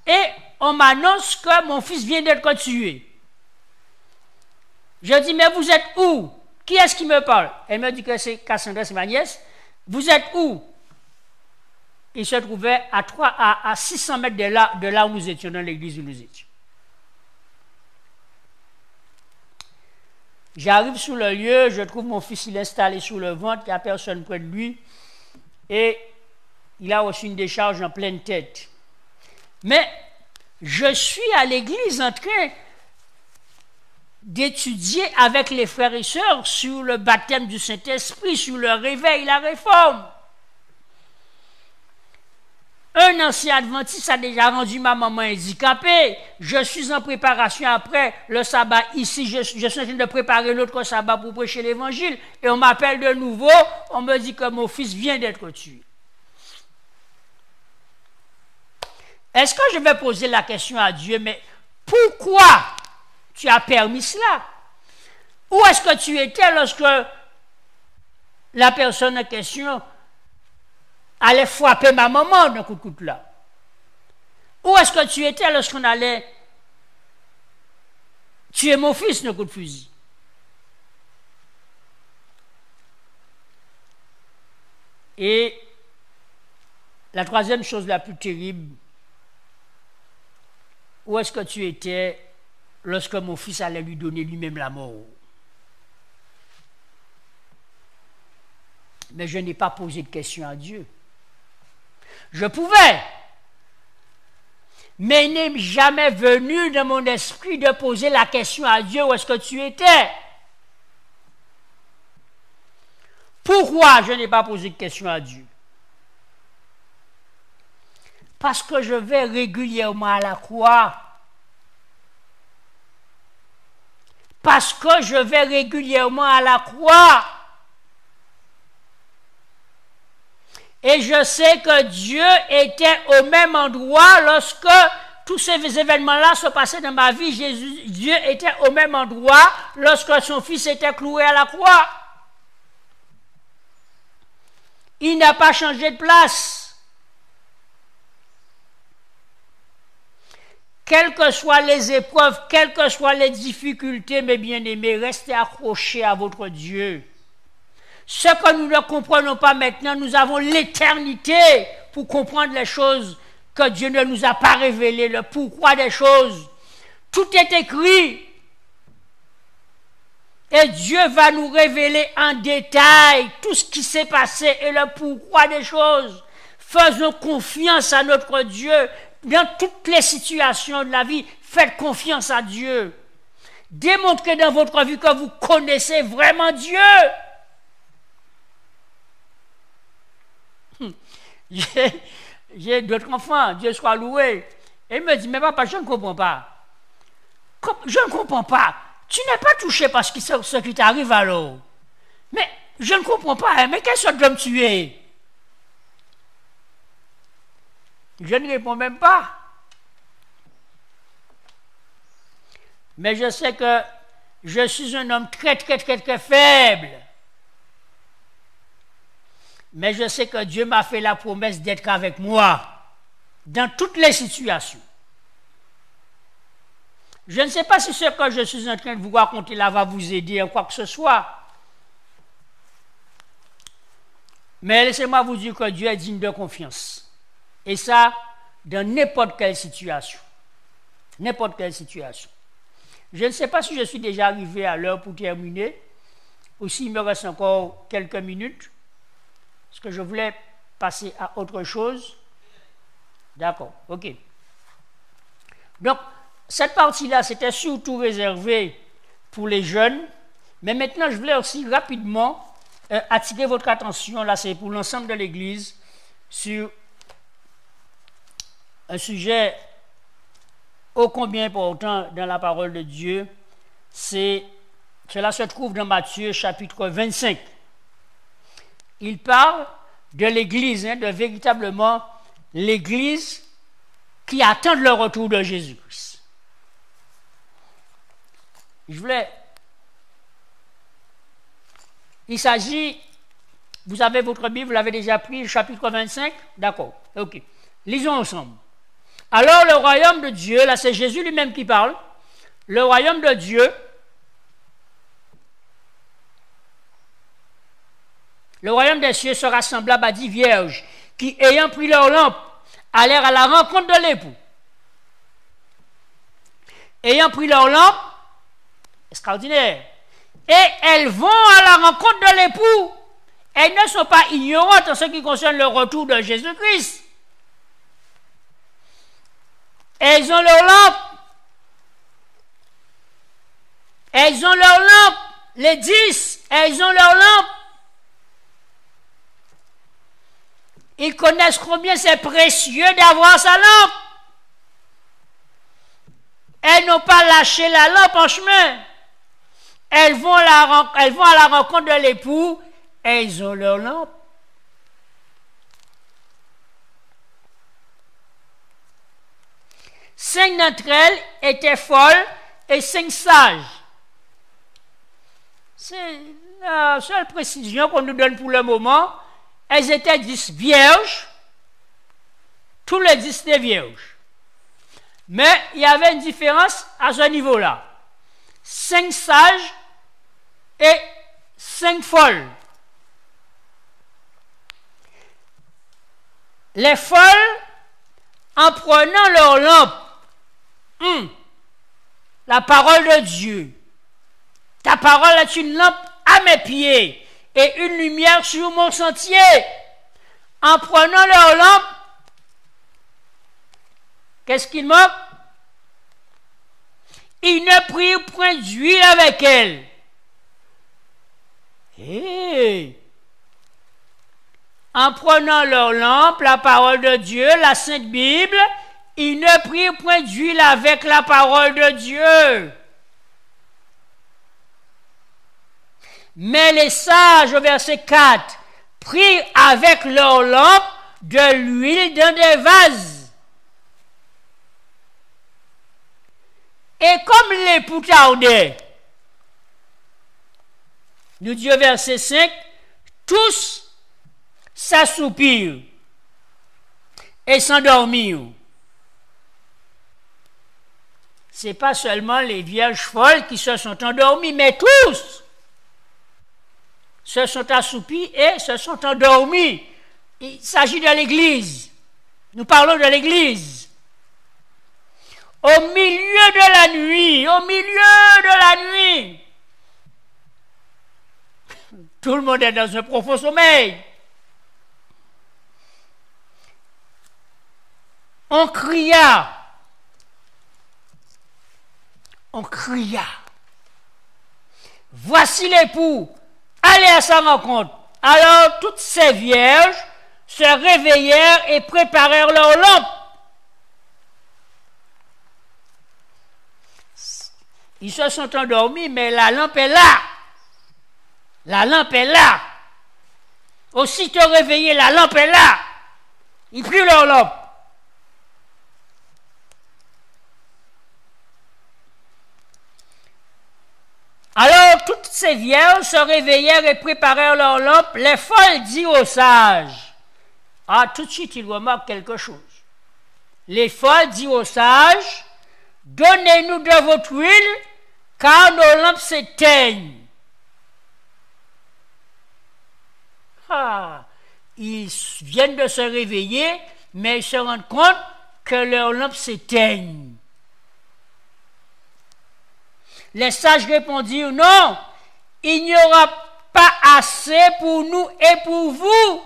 et on m'annonce que mon fils vient d'être tué. Je dis, mais vous êtes où? Qui est-ce qui me parle? Elle me dit que c'est Cassandra, c'est ma nièce. Vous êtes où? Il se trouvait à 600 mètres de là où nous étions, dans l'église où nous étions. J'arrive sur le lieu, je trouve mon fils, il est installé sur le ventre, il n'y a personne près de lui, et il a reçu une décharge en pleine tête. Mais je suis à l'église en train d'étudier avec les frères et sœurs sur le baptême du Saint-Esprit, sur le réveil, la réforme. Un ancien adventiste a déjà rendu ma maman handicapée. Je suis en préparation après le sabbat ici. Je suis en train de préparer l'autre sabbat pour prêcher l'évangile. Et on m'appelle de nouveau. On me dit que mon fils vient d'être tué. Est-ce que je vais poser la question à Dieu, mais pourquoi tu as permis cela? Où est-ce que tu étais lorsque la personne en question allait frapper ma maman d'un coup de coutelas? Où est-ce que tu étais lorsqu'on allait tuer mon fils d'un coup de fusil? Et la troisième chose la plus terrible, où est-ce que tu étais lorsque mon fils allait lui donner lui-même la mort? Mais je n'ai pas posé de question à Dieu. Je pouvais, mais il n'est jamais venu dans mon esprit de poser la question à Dieu, où est-ce que tu étais? Pourquoi je n'ai pas posé de question à Dieu? Parce que je vais régulièrement à la croix. Parce que je vais régulièrement à la croix. Et je sais que Dieu était au même endroit lorsque tous ces événements-là se passaient dans ma vie. Dieu était au même endroit lorsque son fils était cloué à la croix. Il n'a pas changé de place. Quelles que soient les épreuves, quelles que soient les difficultés, mes bien-aimés, restez accrochés à votre Dieu. Ce que nous ne comprenons pas maintenant, nous avons l'éternité pour comprendre les choses que Dieu ne nous a pas révélées, le pourquoi des choses. Tout est écrit. Et Dieu va nous révéler en détail tout ce qui s'est passé et le pourquoi des choses. Faisons confiance à notre Dieu. Dans toutes les situations de la vie, faites confiance à Dieu. Démontrez dans votre vie que vous connaissez vraiment Dieu. J'ai d'autres enfants, Dieu soit loué. Et il me dit, mais papa, je ne comprends pas. Je ne comprends pas. Tu n'es pas touché par ce qui t'arrive alors. Mais je ne comprends pas. Hein, mais quelle sorte d'homme tu es? Je ne réponds même pas. Mais je sais que je suis un homme très faible. Mais je sais que Dieu m'a fait la promesse d'être avec moi dans toutes les situations. Je ne sais pas si ce que je suis en train de vous raconter là va vous aider en quoi que ce soit. Mais laissez-moi vous dire que Dieu est digne de confiance. Et ça, dans n'importe quelle situation. N'importe quelle situation. Je ne sais pas si je suis déjà arrivé à l'heure pour terminer, ou s'il me reste encore quelques minutes. Est-ce que je voulais passer à autre chose? D'accord, ok. Donc, cette partie-là, c'était surtout réservé pour les jeunes. Mais maintenant, je voulais aussi rapidement attirer votre attention, là c'est pour l'ensemble de l'Église, sur un sujet ô combien important dans la parole de Dieu. Cela se trouve dans Matthieu chapitre 25. Il parle de l'Église, de véritablement l'Église qui attend le retour de Jésus-Christ. Il s'agit, vous avez votre Bible, vous l'avez déjà pris, le chapitre 25, d'accord, ok. Lisons ensemble. Alors le royaume de Dieu, là c'est Jésus lui-même qui parle, le royaume de Dieu, le royaume des cieux sera semblable à 10 vierges qui, ayant pris leur lampe, allèrent à la rencontre de l'époux. Ayant pris leur lampe, extraordinaire, et elles vont à la rencontre de l'époux. Elles ne sont pas ignorantes en ce qui concerne le retour de Jésus-Christ. Elles ont leur lampe. Elles ont leur lampe. Les 10, elles ont leur lampe. Ils connaissent combien c'est précieux d'avoir sa lampe. Elles n'ont pas lâché la lampe en chemin. Elles vont à la rencontre de l'époux. Elles ont leur lampe. Cinq d'entre elles étaient folles et 5 sages. C'est la seule précision qu'on nous donne pour le moment. Elles étaient 10 vierges. Tous les 10 étaient vierges. Mais il y avait une différence à ce niveau-là. 5 sages et 5 folles. Les folles, en prenant leur lampe, La parole de Dieu. Ta parole est une lampe à mes pieds et une lumière sur mon sentier. En prenant leur lampe, qu'est-ce qu'il manque? Ils ne prirent point d'huile avec elle. Hey. En prenant leur lampe, la parole de Dieu, la Sainte Bible, ils ne prirent point d'huile avec la parole de Dieu. Mais les sages, au verset 4, prirent avec leur lampe de l'huile dans des vases. Et comme l'époux tardait, nous dit au verset 5, tous s'assoupirent et s'endormirent. Ce n'est pas seulement les vierges folles qui se sont endormies, mais tous se sont assoupis et se sont endormis. Il s'agit de l'Église. Nous parlons de l'Église. Au milieu de la nuit, tout le monde est dans un profond sommeil. On cria. Voici l'époux, allez à sa rencontre. Alors toutes ces vierges se réveillèrent et préparèrent leurs lampes. Ils se sont endormis, mais la lampe est là. La lampe est là. Aussitôt réveillés, la lampe est là. Ils prirent leur lampe. Alors toutes ces vierges se réveillèrent et préparèrent leurs lampes. Les folles dirent aux sages. Ah, tout de suite, ils remarquent quelque chose. Les folles dirent aux sages, donnez-nous de votre huile, car nos lampes s'éteignent. Ils viennent de se réveiller, mais ils se rendent compte que leurs lampes s'éteignent. Les sages répondirent, non, il n'y aura pas assez pour nous et pour vous.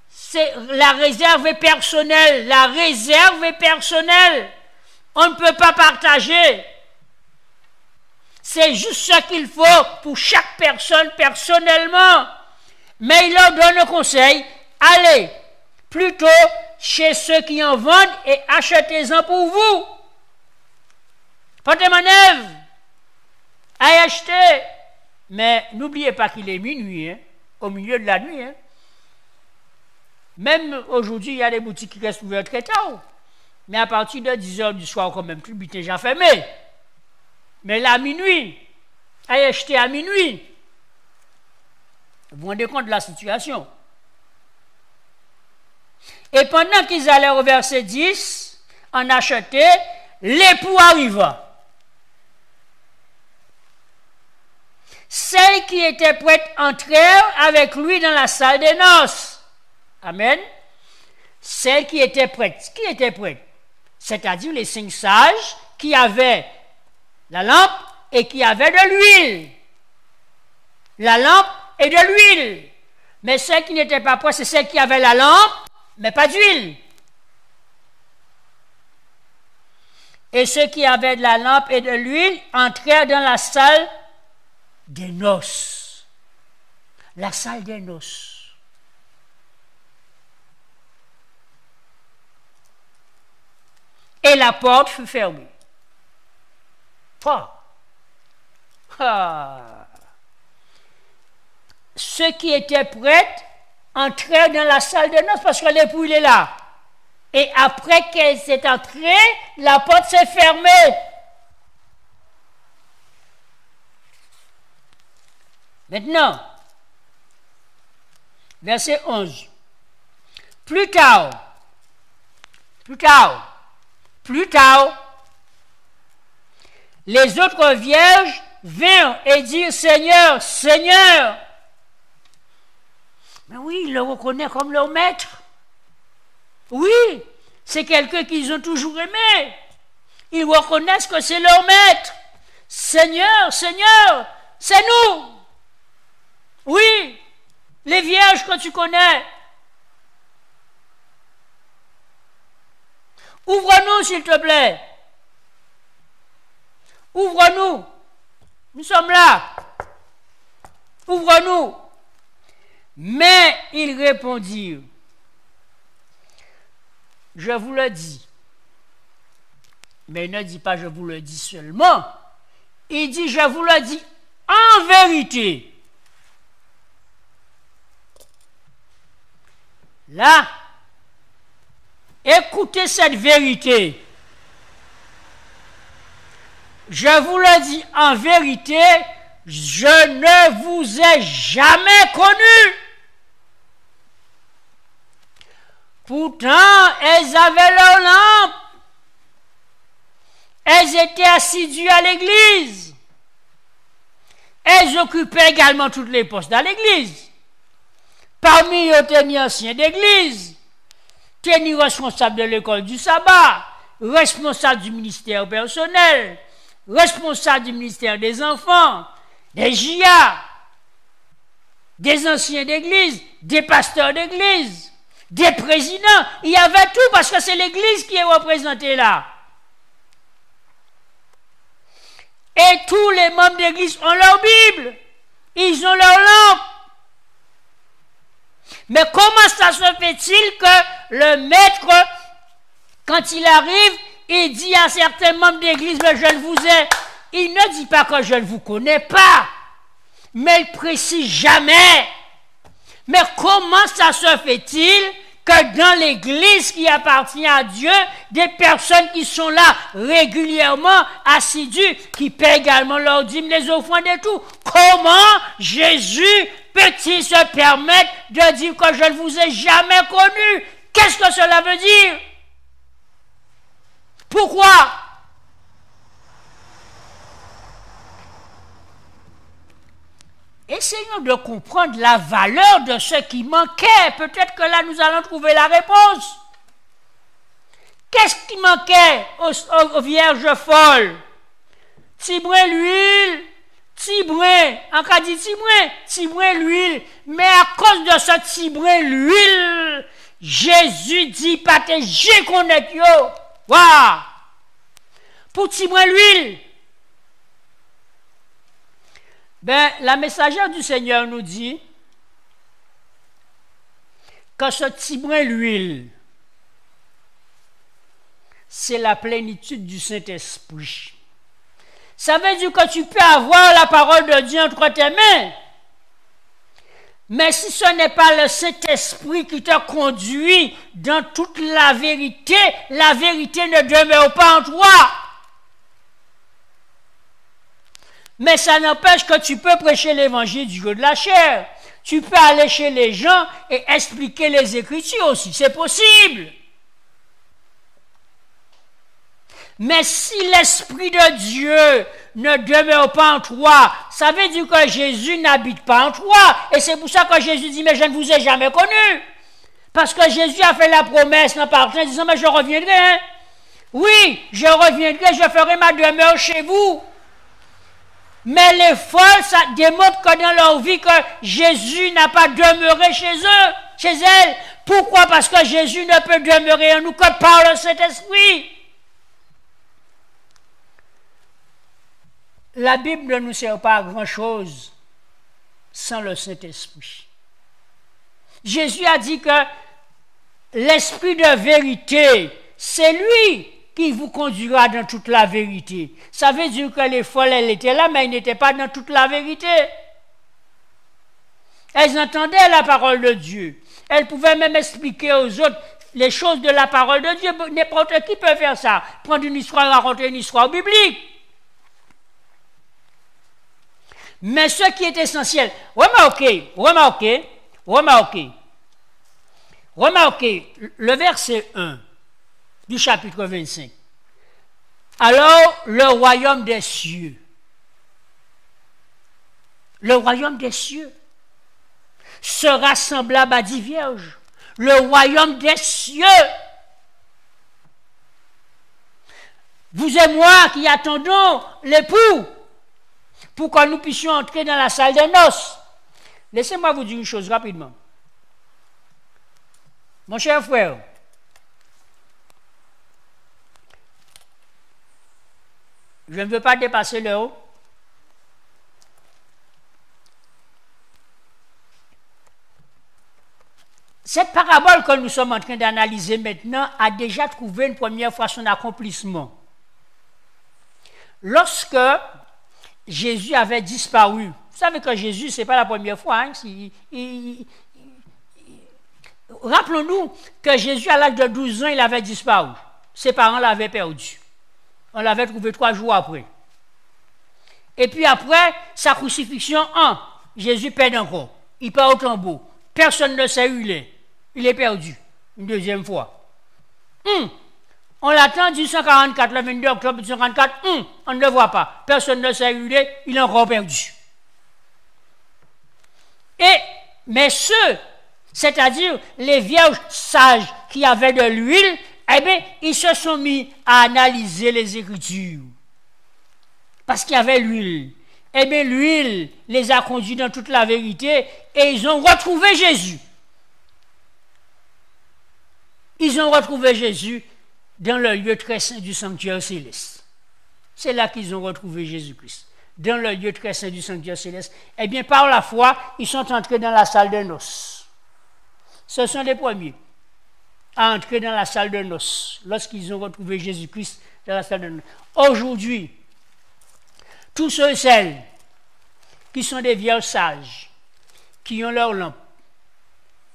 C'est la réserve est personnelle. La réserve est personnelle. On ne peut pas partager. C'est juste ce qu'il faut pour chaque personne personnellement. Mais il leur donne le conseil, allez plutôt chez ceux qui en vendent et achetez-en pour vous. Pas de manœuvre. Allez acheter. Mais n'oubliez pas qu'il est minuit, hein, au milieu de la nuit. Hein. Même aujourd'hui, il y a des boutiques qui restent ouvertes très tard. Mais à partir de 10h du soir, quand même, tout le but est déjà fermé. Mais là, à minuit, allez acheter à minuit. Vous vous rendez compte de la situation. Et pendant qu'ils allaient au verset 10, en acheter, l'époux arriva. Celles qui étaient prêtes entrèrent avec lui dans la salle des noces. Amen. Celles qui étaient prêtes. Qui étaient prêtes? C'est-à-dire les 5 sages qui avaient la lampe et qui avaient de l'huile. La lampe et de l'huile. Mais celles qui n'étaient pas prêtes, c'est celles qui avaient la lampe, mais pas d'huile. Et ceux qui avaient de la lampe et de l'huile entrèrent dans la salle des noces. La salle des noces. Et la porte fut fermée. Ceux qui étaient prêts entrèrent dans la salle de noces parce que l'époux il est là. Et après qu'elle s'est entrée, la porte s'est fermée. Maintenant, verset 11. Plus tard, les autres vierges vinrent et dirent, Seigneur, Seigneur. Mais oui, ils le reconnaissent comme leur maître. Oui, c'est quelqu'un qu'ils ont toujours aimé. Ils reconnaissent que c'est leur maître. Seigneur, Seigneur, c'est nous. Oui, les vierges que tu connais. Ouvre-nous, s'il te plaît. Ouvre-nous. Nous sommes là. Ouvre-nous. Mais ils répondirent, je vous le dis. Mais il ne dit pas je vous le dis seulement. Il dit je vous le dis en vérité. Là, écoutez cette vérité. Je vous le dis en vérité, je ne vous ai jamais connu. Pourtant, elles avaient leur lampe. Elles étaient assidues à l'église. Elles occupaient également toutes les postes dans l'église. Parmi eux, tenaient anciens d'église, tenaient responsable de l'école du sabbat, responsable du ministère personnel, responsable du ministère des enfants, des JA, des anciens d'église, des pasteurs d'église, des présidents. Il y avait tout parce que c'est l'église qui est représentée là. Et tous les membres d'église ont leur Bible. Ils ont leur lampe. Mais comment ça se fait-il que le maître, quand il arrive, il dit à certains membres d'église, mais je ne vous ai... Il ne dit pas que je ne vous connais pas, mais il précise jamais. Mais comment ça se fait-il que dans l'église qui appartient à Dieu, des personnes qui sont là régulièrement assidues, qui paient également leur dîme, les offrandes et tout, comment Jésus peut-il se permettre de dire que je ne vous ai jamais connu? Qu'est-ce que cela veut dire? Pourquoi? Essayons de comprendre la valeur de ce qui manquait. Peut-être que là, nous allons trouver la réponse. Qu'est-ce qui manquait aux vierges folles? Tibrin l'huile, tibrin, en cas dit tibrin l'huile. Mais à cause de ce tibrin l'huile, Jésus dit, pate, j'ai connaît yo. Waouh! Pour tibrin l'huile. Ben, la messagère du Seigneur nous dit que ce tibrin l'huile, c'est la plénitude du Saint-Esprit. Ça veut dire que tu peux avoir la parole de Dieu entre tes mains, mais si ce n'est pas le Saint-Esprit qui te conduit dans toute la vérité ne demeure pas en toi. Mais ça n'empêche que tu peux prêcher l'évangile du Dieu de la chair. Tu peux aller chez les gens et expliquer les Écritures aussi. C'est possible. Mais si l'Esprit de Dieu ne demeure pas en toi, ça veut dire que Jésus n'habite pas en toi. Et c'est pour ça que Jésus dit, mais je ne vous ai jamais connu. Parce que Jésus a fait la promesse en disant, mais je reviendrai. Hein? Oui, je reviendrai, je ferai ma demeure chez vous. Mais les folles, ça démontre que dans leur vie, que Jésus n'a pas demeuré chez eux, chez elles. Pourquoi? Parce que Jésus ne peut demeurer en nous que par le Saint-Esprit. La Bible ne nous sert pas à grand-chose sans le Saint-Esprit. Jésus a dit que l'Esprit de vérité, c'est lui qui vous conduira dans toute la vérité. Ça veut dire que les folles, elles étaient là, mais elles n'étaient pas dans toute la vérité. Elles entendaient la parole de Dieu. Elles pouvaient même expliquer aux autres les choses de la parole de Dieu. N'importe qui peut faire ça. Prendre une histoire, raconter une histoire biblique. Mais ce qui est essentiel, remarquez, le verset 1 du chapitre 25. Alors, le royaume des cieux sera semblable à 10 vierges. Le royaume des cieux. Vous et moi qui attendons l'époux pour que nous puissions entrer dans la salle des noces. Laissez-moi vous dire une chose rapidement. Mon cher frère, je ne veux pas dépasser l'heure. Cette parabole que nous sommes en train d'analyser maintenant a déjà trouvé une première fois son accomplissement. Lorsque Jésus avait disparu, vous savez que Jésus, ce n'est pas la première fois, hein, rappelons-nous que Jésus, à l'âge de 12 ans, il avait disparu. Ses parents l'avaient perdu. On l'avait trouvé 3 jours après. Et puis après, sa crucifixion, Jésus perd encore. Il part au tombeau. Personne ne sait où il est. Il est perdu. Une deuxième fois. On l'attend 1844, le 22 octobre 1844. On ne le voit pas. Personne ne sait où il est. Il est encore perdu. Mais ceux, c'est-à-dire les vierges sages qui avaient de l'huile, eh bien, ils se sont mis à analyser les Écritures. Parce qu'il y avait l'huile. Eh bien, l'huile les a conduits dans toute la vérité et ils ont retrouvé Jésus. Ils ont retrouvé Jésus dans le lieu très saint du sanctuaire céleste. C'est là qu'ils ont retrouvé Jésus-Christ. Dans le lieu très saint du sanctuaire céleste. Eh bien, par la foi, ils sont entrés dans la salle de noces. Ce sont les premiers à entrer dans la salle de noces lorsqu'ils ont retrouvé Jésus-Christ dans la salle de noces. Aujourd'hui, tous ceux et celles qui sont des vierges sages, qui ont leur lampe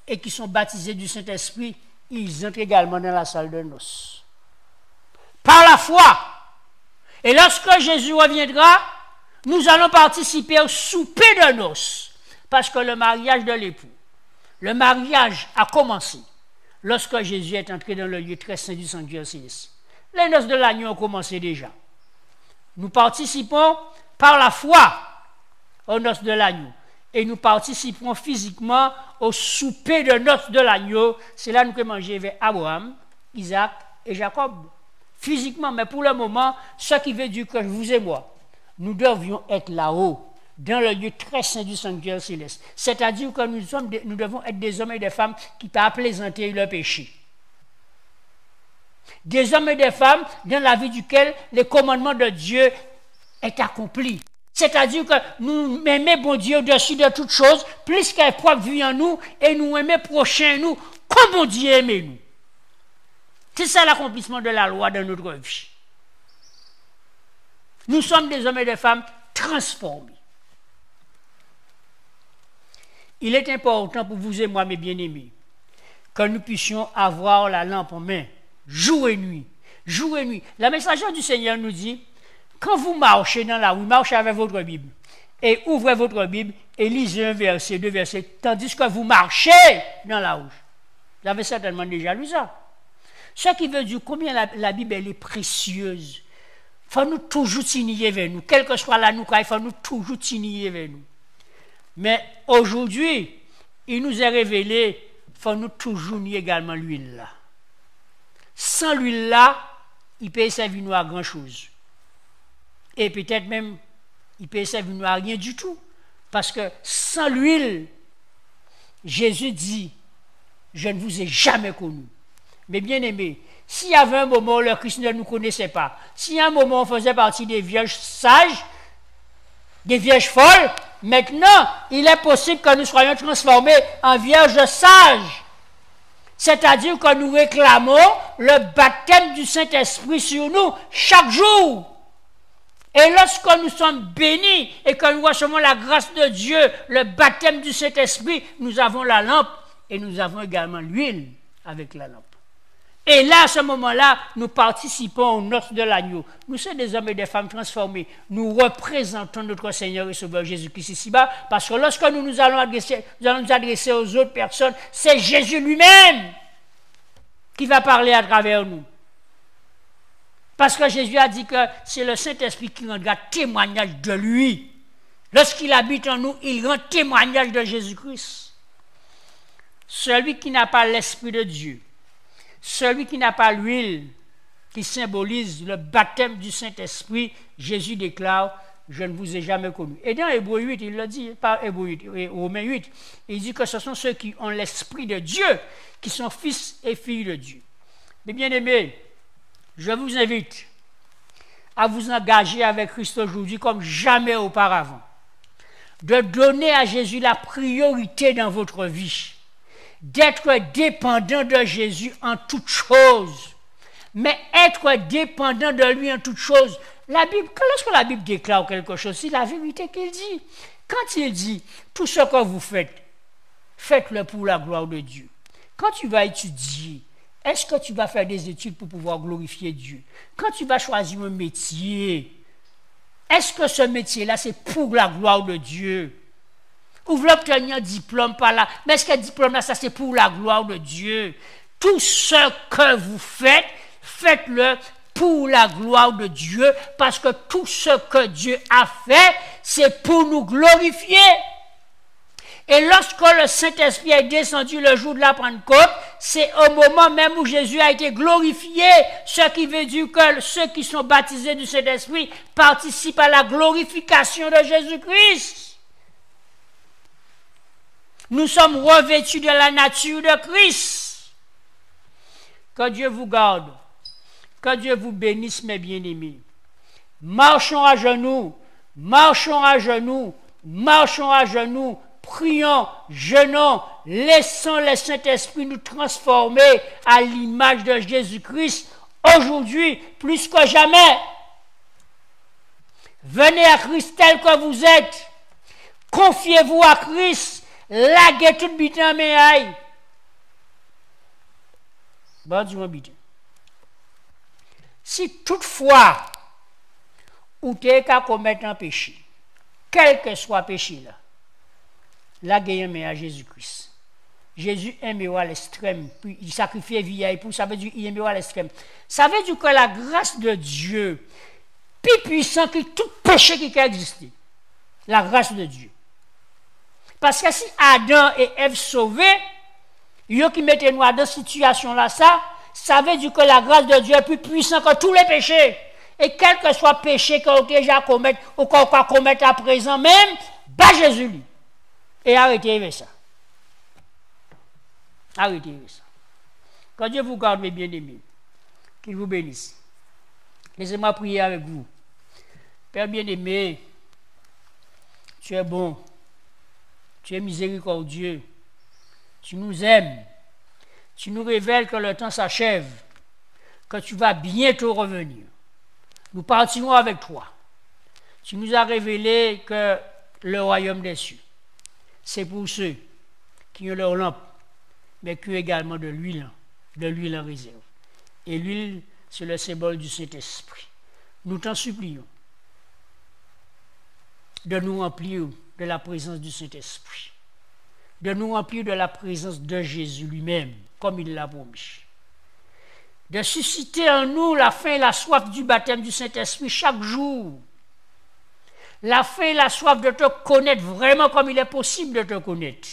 et qui sont baptisés du Saint-Esprit, ils entrent également dans la salle de noces. Par la foi. Et lorsque Jésus reviendra, nous allons participer au souper de noces. Parce que le mariage de l'époux, le mariage a commencé lorsque Jésus est entré dans le lieu très saint du sanctuaire céleste. Les noces de l'agneau ont commencé déjà. Nous participons par la foi aux noces de l'agneau. Et nous participerons physiquement au souper de noces de l'agneau. C'est là que nous pouvons manger avec Abraham, Isaac et Jacob. Physiquement, mais pour le moment, ce qui veut dire que vous et moi, nous devions être là-haut, dans le lieu très saint du sanctuaire céleste. C'est-à-dire que nous devons être des hommes et des femmes qui peuvent plaisanter le péché. Des hommes et des femmes dans la vie duquel le commandement de Dieu est accompli. C'est-à-dire que nous aimons bon Dieu au-dessus de toutes choses, plus qu'il propre vie en nous, et nous aimons prochain nous, comme bon Dieu aime nous. C'est ça l'accomplissement de la loi dans notre vie. Nous sommes des hommes et des femmes transformés. Il est important pour vous et moi, mes bien-aimés, que nous puissions avoir la lampe en main, jour et nuit. Jour et nuit. La messagère du Seigneur nous dit, quand vous marchez dans la rue, marchez avec votre Bible, et ouvrez votre Bible, et lisez un verset, 2 versets, tandis que vous marchez dans la rue. Vous avez certainement déjà lu ça. Ce qui veut dire combien la Bible elle est précieuse. Il faut nous toujours signer vers nous. Quelle que soit la nous, il faut nous toujours signer vers nous. Mais aujourd'hui, il nous est révélé, il faut nous toujours nier également l'huile là. Sans l'huile là, il peut servir nous à grand chose. Et peut-être même, il peut servir nous à rien du tout. Parce que sans l'huile, Jésus dit, je ne vous ai jamais connu. Mais bien aimé, s'il y avait un moment où le Christ ne nous connaissait pas, s'il y a un moment où on faisait partie des vierges sages, des vierges folles, maintenant, il est possible que nous soyons transformés en vierges sages. C'est-à-dire que nous réclamons le baptême du Saint-Esprit sur nous chaque jour. Et lorsque nous sommes bénis et que nous recevons la grâce de Dieu, le baptême du Saint-Esprit, nous avons la lampe et nous avons également l'huile avec la lampe. Et là, à ce moment-là, nous participons aux noces de l'agneau. Nous sommes des hommes et des femmes transformés. Nous représentons notre Seigneur et Sauveur Jésus-Christ ici-bas, parce que lorsque nous allons nous adresser aux autres personnes, c'est Jésus lui-même qui va parler à travers nous. Parce que Jésus a dit que c'est le Saint-Esprit qui rendra témoignage de lui. Lorsqu'il habite en nous, il rend témoignage de Jésus-Christ. Celui qui n'a pas l'Esprit de Dieu, celui qui n'a pas l'huile, qui symbolise le baptême du Saint-Esprit, Jésus déclare, je ne vous ai jamais connu. Et dans Hébreux 8, il le dit, pas Hébreux 8, Romains 8, il dit que ce sont ceux qui ont l'Esprit de Dieu, qui sont fils et filles de Dieu. Mais bien aimés, je vous invite à vous engager avec Christ aujourd'hui comme jamais auparavant, de donner à Jésus la priorité dans votre vie, d'être dépendant de Jésus en toutes choses, mais être dépendant de lui en toutes choses. La Bible, lorsque la Bible déclare quelque chose, c'est la vérité qu'il dit. Quand il dit, tout ce que vous faites, faites-le pour la gloire de Dieu. Quand tu vas étudier, est-ce que tu vas faire des études pour pouvoir glorifier Dieu? Quand tu vas choisir un métier, est-ce que ce métier-là, c'est pour la gloire de Dieu? Ou vous obtenir un diplôme par là, mais est-ce que le diplôme-là, ça c'est pour la gloire de Dieu? Tout ce que vous faites, faites-le pour la gloire de Dieu, parce que tout ce que Dieu a fait, c'est pour nous glorifier. Et lorsque le Saint-Esprit est descendu le jour de la Pentecôte, c'est au moment même où Jésus a été glorifié, ce qui veut dire que ceux qui sont baptisés du Saint-Esprit participent à la glorification de Jésus-Christ. Nous sommes revêtus de la nature de Christ. Que Dieu vous garde. Que Dieu vous bénisse, mes bien-aimés. Marchons à genoux, marchons à genoux, marchons à genoux, prions, jeûnons, laissons le Saint-Esprit nous transformer à l'image de Jésus-Christ aujourd'hui, plus que jamais. Venez à Christ tel que vous êtes. Confiez-vous à Christ. Laguez tout bitin mais aïe. Bon Dieu, bitin. Si toutefois, ou t'es qu'à commettre un péché, quel que soit péché là, la guerre à Jésus-Christ. Jésus aimait à l'extrême, puis il sacrifiait vie pour ça veut dire il aimait à l'extrême. Ça veut dire que la grâce de Dieu, plus puissant que tout péché qui a existé, la grâce de Dieu. Parce que si Adam et Ève sauvés, eux qui mettaient nous dans cette situation là, ça veut dire que la grâce de Dieu est plus puissante que tous les péchés. Et quel que soit péché qu'on a déjà commettre ou qu'on va commettre à présent même, bah Jésus lui. Et arrêtez avec ça. Arrêtez avec ça. Que Dieu vous garde, mes bien-aimés. Qu'il vous bénisse. Laissez-moi prier avec vous. Père bien-aimé, tu es bon. Tu es miséricordieux. Tu nous aimes. Tu nous révèles que le temps s'achève. Que tu vas bientôt revenir. Nous partirons avec toi. Tu nous as révélé que le royaume des cieux, c'est pour ceux qui ont leur lampe, mais qui ont également de l'huile en réserve. Et l'huile, c'est le symbole du Saint-Esprit. Nous t'en supplions de nous remplir de la présence du Saint-Esprit, de nous remplir de la présence de Jésus lui-même, comme il l'a promis, de susciter en nous la faim et la soif du baptême du Saint-Esprit chaque jour, la faim et la soif de te connaître vraiment comme il est possible de te connaître,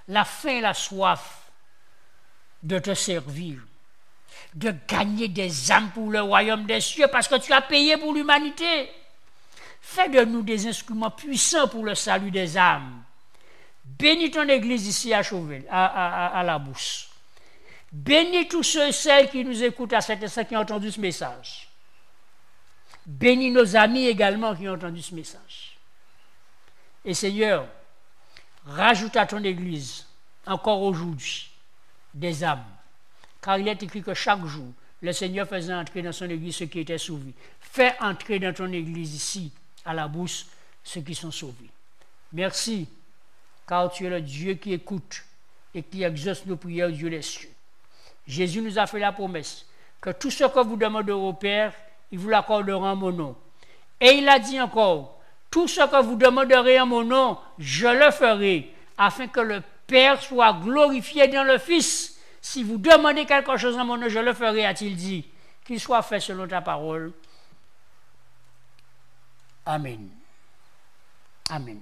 la faim et la soif de te servir, de gagner des âmes pour le royaume des cieux parce que tu as payé pour l'humanité. Fais de nous des instruments puissants pour le salut des âmes. Bénis ton église ici à Chauvel, à la Bourse. Bénis tous ceux et celles qui nous écoutent à cet instant qui ont entendu ce message. Bénis nos amis également qui ont entendu ce message. Et Seigneur, rajoute à ton église, encore aujourd'hui, des âmes. Car il est écrit que chaque jour, le Seigneur faisait entrer dans son église ceux qui étaient sauvés. Fais entrer dans ton église ici, à la Bourse, ceux qui sont sauvés. Merci, car tu es le Dieu qui écoute et qui exauce nos prières, Dieu des cieux. Jésus nous a fait la promesse que tout ce que vous demanderez au Père, il vous l'accordera en mon nom. Et il a dit encore, tout ce que vous demanderez en mon nom, je le ferai, afin que le Père soit glorifié dans le Fils. Si vous demandez quelque chose en mon nom, je le ferai, a-t-il dit. Qu'il soit fait selon ta parole. Amen. Amen.